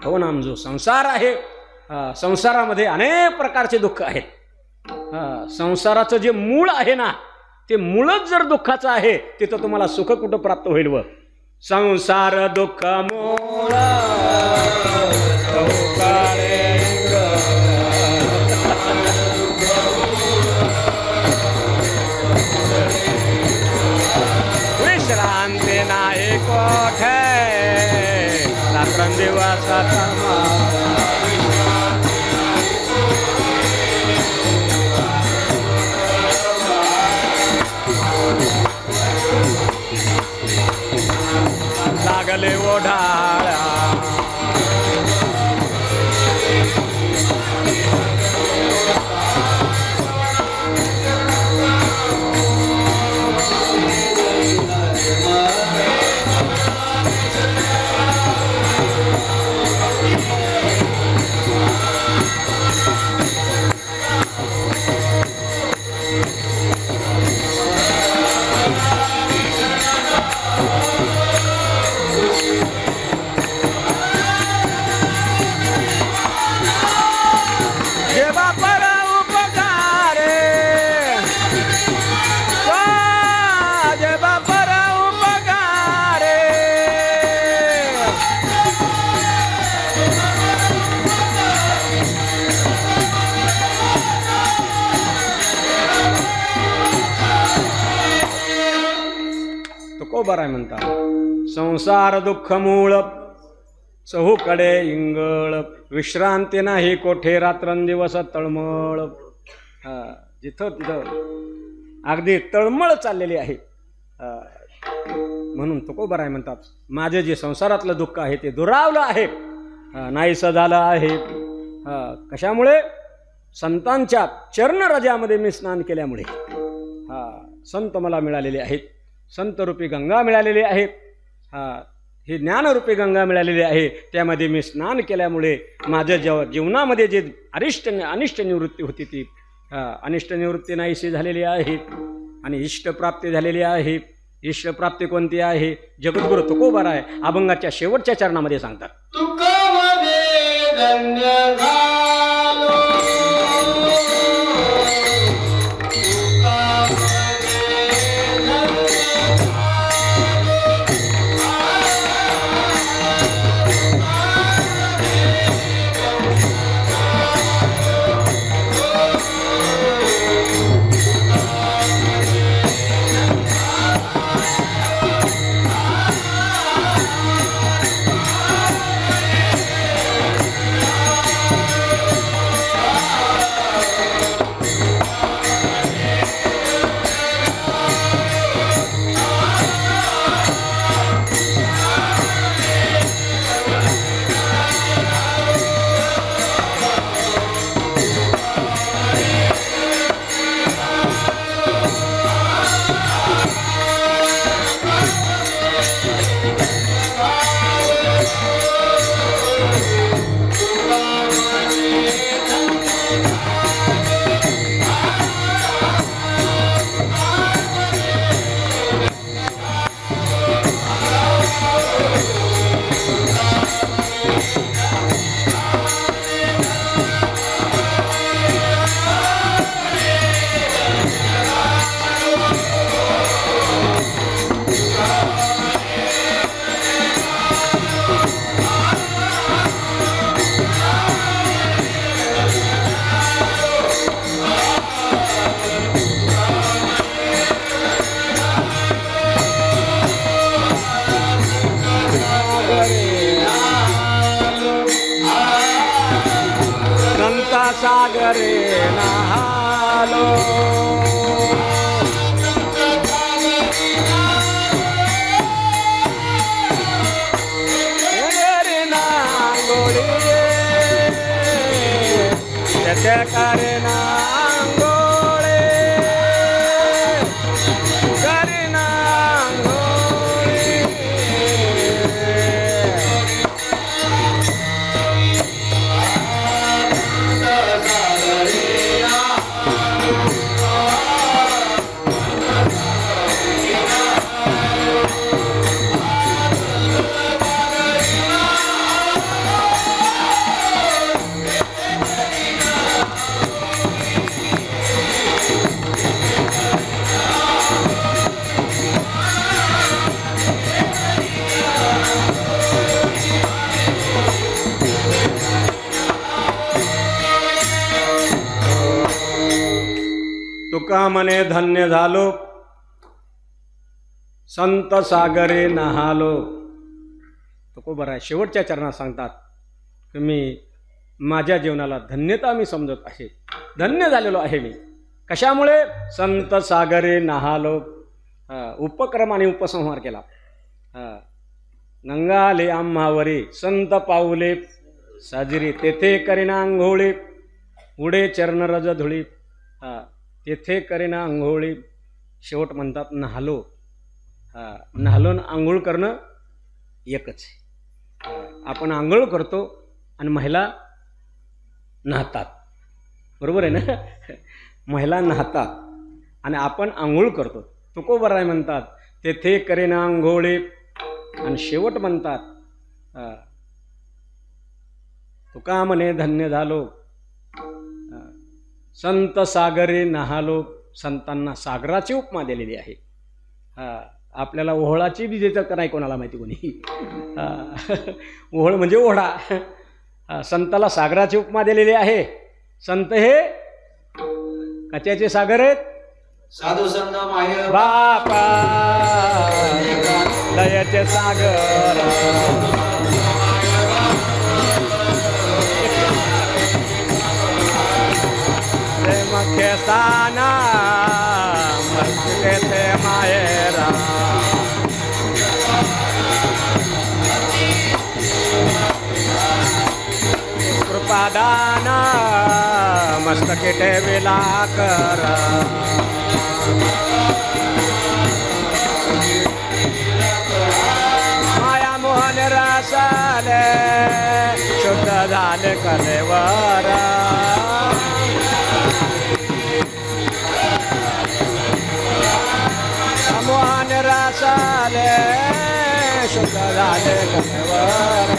भवनाम जो संसार आहे, संसारामध्ये अनेक प्रकारचे दुःख आहेत. संसाराचं जे मूळ आहे ना, ते मूळच जर दुःखाचं आहे तिथं तुम्हाला सुख कुठं प्राप्त होईल? व संसार दुःख मूळ विश्रांती नाही कोठे रात्रंदिवस लागले ओढाळा. तुकोबाराय म्हणतात संसार दुःख मूळ चहूकडे इंगळ विश्रांती नाही कोठे रात्रंदिवस तळमळ. जिथं तिथं अगदी तळमळ चाललेली आहे. म्हणून तुकोबाराय म्हणतात माझे जे संसारातलं दुःख आहे ते दुरावलं आहे, नाहीसं झालं आहे. कशामुळे? संतांच्या चरणरजामध्ये मी स्नान केल्यामुळे. संत मला मिळालेले आहेत, संतरूपी गंगा मिळालेली आहे, ही ज्ञानरूपी गंगा मिळालेली आहे. त्यामध्ये मी स्नान केल्यामुळे माझ्या जीवनामध्ये जे अनिष्ट निवृत्ती होती ती अनिष्ट निवृत्ती नाहीशी झालेली आहे आणि इष्टप्राप्ती झालेली आहे. इष्टप्राप्ती कोणती आहे? जगद्गुरु तुकोबाराय अभंगाच्या शेवटच्या चरणामध्ये सांगतात. सागरे नहालो रे नांगोळी त्याच्या करे नांगोळे करे नांगोळे तुका म्हणे धन्य झालो संत सागरे नहालो. तुकोबरा आहे शेवटच्या चरणात सांगतात की मी माझ्या जीवनाला धन्यता मी समजत आहे, धन्य झालेलो आहे मी. कशामुळे? संत सागरे नहालो. उपक्रम आणि उपसंहार केला. नंगाले आम्हावरी संत पाऊले साजरी तेथे करीना अंघोळी उडे चरणरज धुळी. तेथे करीना अंघोळी. शेवट म्हणतात नहालो. नहालोन आंघोळ करणं एकच आहे. आपण आंघोळ करतो आणि महिला नहातात, बरोबर आहे ना. महिला नहातात आणि आपण आंघोळ करतो. तुकोबराय म्हणतात तेथे करीना अंघोळी आणि शेवट म्हणतात तुका म्हणे धन्य झालो संत सागरे नहालो. संतांना सागराची उपमा दिलेली आहे. आपल्याला ओहळाची बी देतात का नाही कोणाला माहिती कोणी. ओहळ म्हणजे ओढा. संताला सागराची उपमा दिलेली आहे. संत हे कशाचे सागर आहेत? साधू संत माहेर बापा दयाचे सागर. मुख्य स्थान तेथे मायेरा कृपादान मस्तकी ठेविला कर. माया मोहन रसाले शुद्ध झाले कलेवर. मोहन रसाले शुद्ध झाले कलेवर.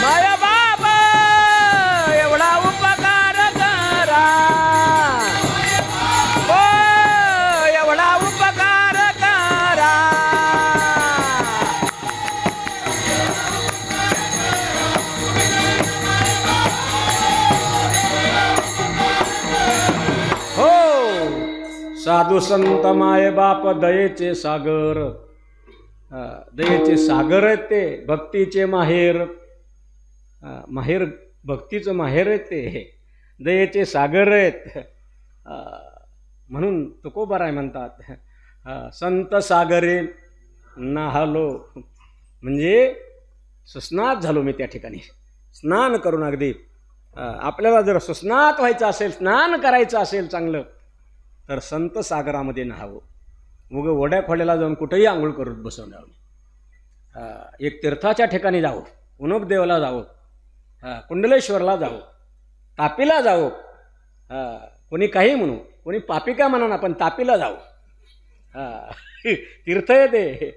माया बाबा एवढा उपकार करा. ओ एवढा उपकार करा. हो साधू संत माय बाप दयेचे सागर. दयेचे सागर आहेत ते. भक्तीचे माहेर. माहेर भक्तीचं माहेर आहे ते. दयेचे सागर आहेत. म्हणून तुकोबाराय म्हणतात संत सागरे नहालो. म्हणजे सुस्नात झालो मी त्या ठिकाणी. स्नान करून अगदी आपल्याला जर सुस्नात व्हायचं असेल, स्नान करायचं असेल चांगलं, तर संत सागरामध्ये नहावं. उगं ओढ्या खोड्याला जाऊन कुठेही आंघोळ करून बसवणार. एक तीर्थाच्या ठिकाणी जावं, उनबदेवाला जावं, कुंडलेश्वरला जावं, तापीला जावं. कोणी काही म्हणू, कोणी पापिका म्हणा ना, पण तापीला जावं. तीर्थ आहे ते.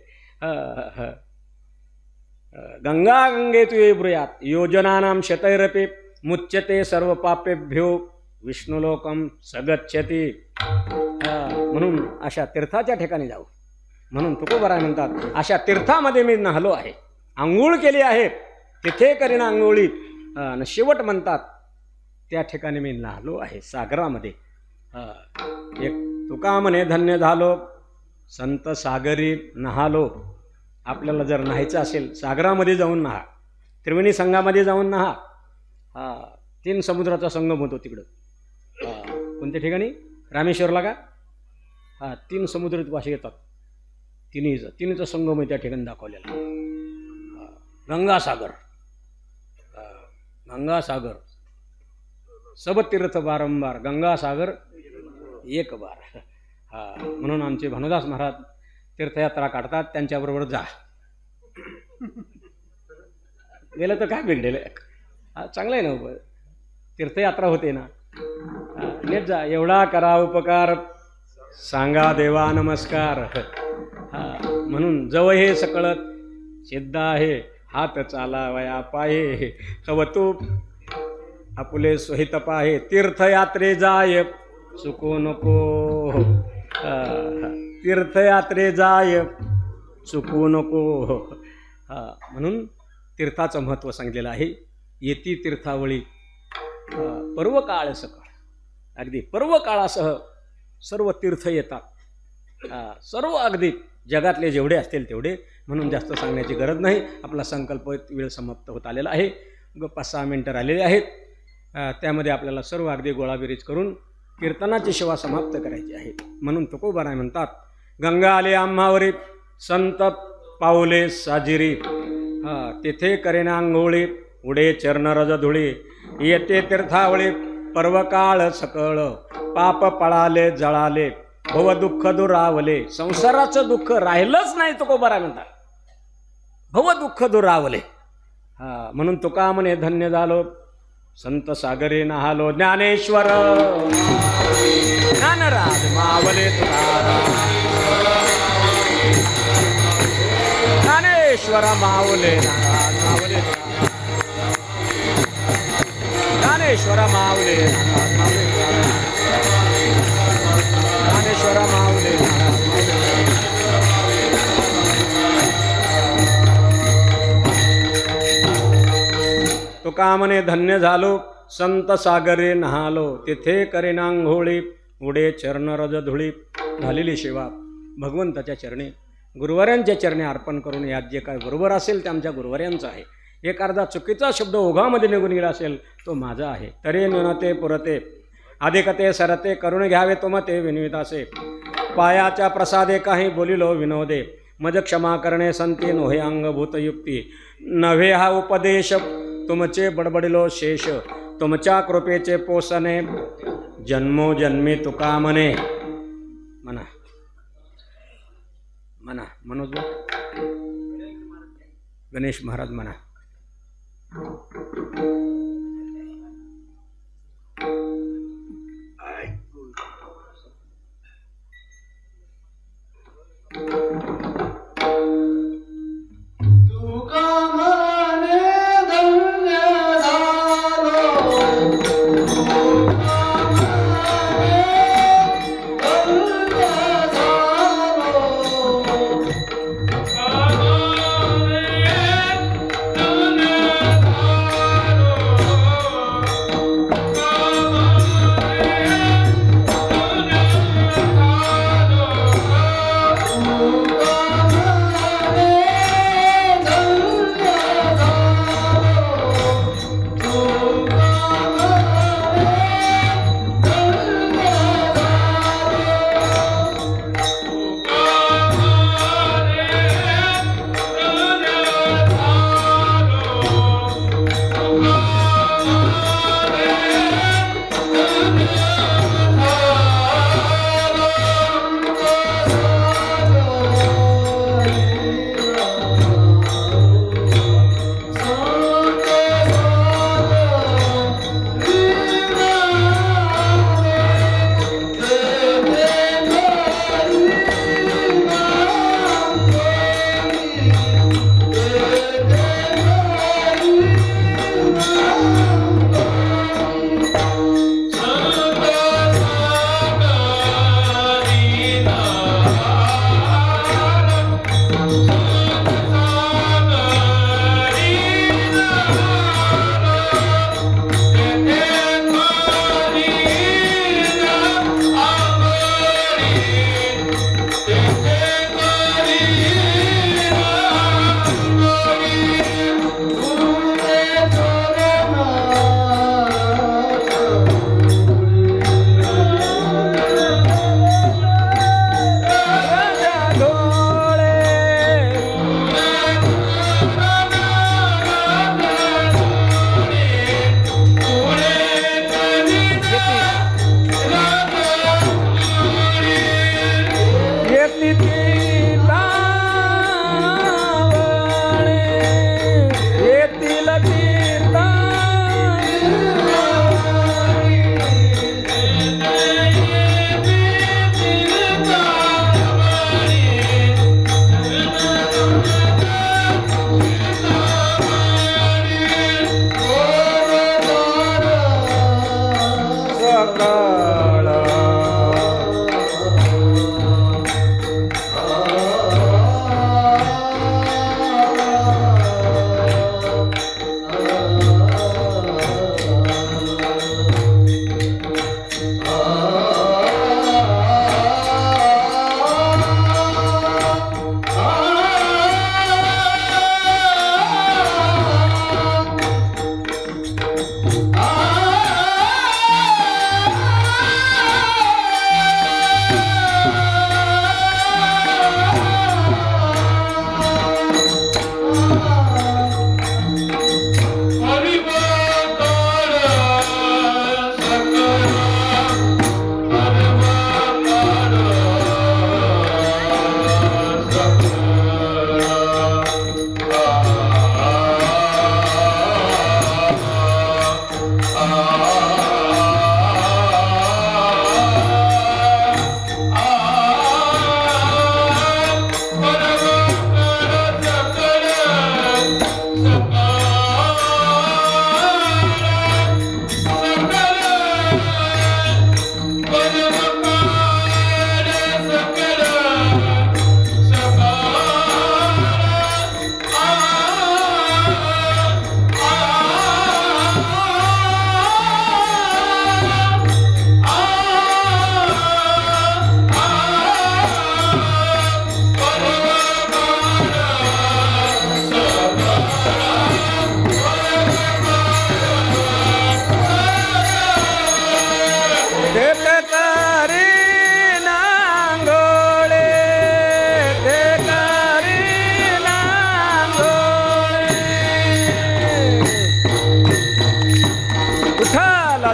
गंगा गंगे तु ब्रूयात योजनानां शतैरपि मुच्यते सर्व पापेभ्यो विष्णुलोकम सगच्छति. म्हणून अशा तीर्थाच्या ठिकाणी जाऊ. म्हणून तुकोबाराय म्हणतात अशा तीर्थामध्ये मी नहालो आहे, आंघोळ केली आहे. तिथे करीना आंघोळी. आणि शेवट म्हणतात त्या ठिकाणी मी नहालो आहे सागरामध्ये. एक तुका म्हणे धन्य झालो संत सागरी नहालो. आपल्याला जर न्हायचं असेल सागरामध्ये जाऊन न्हा, त्रिवेणी संगमामध्ये जाऊन न्हा. हा 3 समुद्राचा संगम होतो तिकडं. कोणत्या ठिकाणी? रामेश्वरला का? हा 3 समुद्र वाशी येतात. तिन्हीचा संगम आहे त्या ठिकाणी दाखवलेला. गंगासागर, गंगासागर सब तीर्थ बारंबार, गंगासागर एक बार. म्हणून आमचे भानुदास महाराज तीर्थयात्रा काढतात, त्यांच्याबरोबर जा. गेलं तर काय बिघडेल? चांगलं आहे ना, तीर्थयात्रा होते ना. नेत जा. एवढा करा उपकार, सांगा देवा नमस्कार. म्हणून जव हे सकळत सिद्ध आहे, हात चालावया पाये, कवतूप आपुले सोहित पाहे. तीर्थयात्रे जाय चुको नको, तीर्थयात्रे जाय चुकू नको. म्हणून तीर्थाचं महत्त्व सांगितलेलं आहे. येती तीर्थावळी पर्वकाळ सकळ, अगदी पर्वकाळासह सर्व तीर्थ येतात. सर्व अगदी जगातले जेवढे असतील तेवढे. म्हणून जास्त सांगण्याची गरज नाही. आपला संकल्प वेळ समाप्त होत आलेला आहे. 5-6 मिनटं राहिलेली आहेत. त्यामध्ये आपल्याला सर्व अगदी गोळाबेरीज करून कीर्तनाची सेवा समाप्त करायची आहे. म्हणून तुकोबाराय म्हणतात, गंगा आले आम्हावरी संत पाऊले साजिरी, तेथे करेना अंघोळी उडे चरणरज धुळी. येते तीर्थावळी पर्वकाळ सकळ, पाप पळाले जळाले भव दुःख दुरावले. संसाराचं दुःख राहिलंच नाही तुकोबाराय म्हणतात, भव दुःख दुरावले. म्हणून तुका म्हणे धन्य झालो संत सागरे नहालो. ज्ञानेश्वर ज्ञानराज मावले तुकाराम, ज्ञानेश्वर मावले नाराज मावले तुकाराम, ज्ञानेश्वर मावले नाराज मावले तुकाराम, ज्ञानेश्वर मावले नाराज मावले. तुका म्हणे धन्य झालो संत सागरे नहालो. तेथे करेना अंघोळी उडे चरणरज धुळी. झालेली सेवा भगवंताच्या चरणी, गुरुवाऱ्यांच्या चरणी अर्पण करून यात जे काय बरोबर असेल ते आमच्या गुरुवाऱ्यांचं आहे. एक अर्धा चुकीचा शब्द ओघामध्ये निघून गेला असेल तो माझा आहे. तरे न्यूनते पुरते अधिकते सरते करून घ्यावे तो मते विनवितासे. पायाच्या प्रसादे काही बोलिलो विनोदे. मज क्षमा करणे संती नोहे अंगभूत युक्ती. नव्हे हा उपदेश तुमचे बडबडिलो शेष. तुमच्या कृपेचे पोसणे जन्मोजन्मी तुका म्हणे. म्हणा म्हणा मनोज गणेश महाराज म्हणा. येतील तीर्थावळे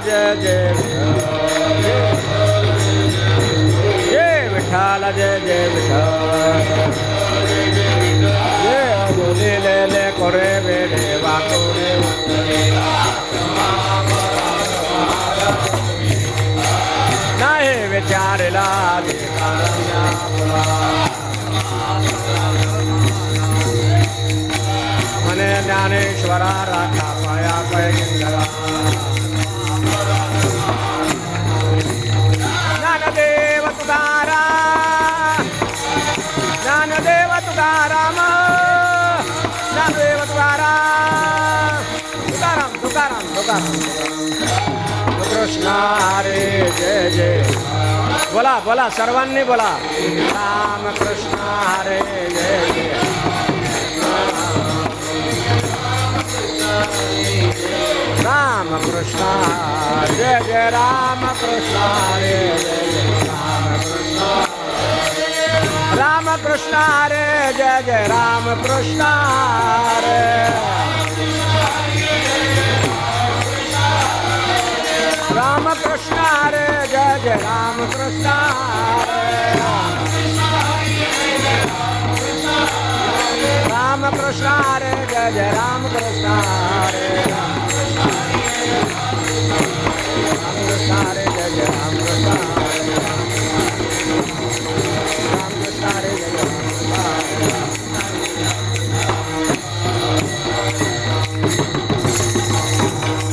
जय जय जय विठ्ठल जय जय विठ्ठल जय बोले ले करे बेडे वाकोडे नाही विचारला मने ज्ञानेश्वरा राखा पाया पैंगला ज्ञानदेव तुकाराम ज्ञानदेव तुकाराम ज्ञानदेव तुकाराम तुकाराम तुकाराम तुकाराम कृष्ण हरे जय जय बोला बोला सर्वांनी बोला राम कृष्ण हरे जय जय राम कृष्ण जय जय राम कृष्ण हरे जय जय राम कृष्ण हरे जय जय राम कृष्ण हरे राम कृष्ण हरे जय जय राम कृष्ण हरे राम कृष्ण हरे जय जय राम कृष्ण हरे हरे जय जय राम कृष्ण हरे जय जय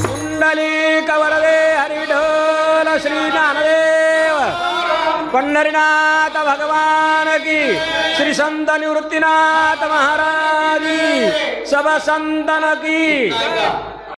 कुंडली कवरदे हरिढोल श्री ज्ञानदेव पंढरीनाथ भगवान की श्री संत निवृत्तीनाथ महाराज की सब संतन की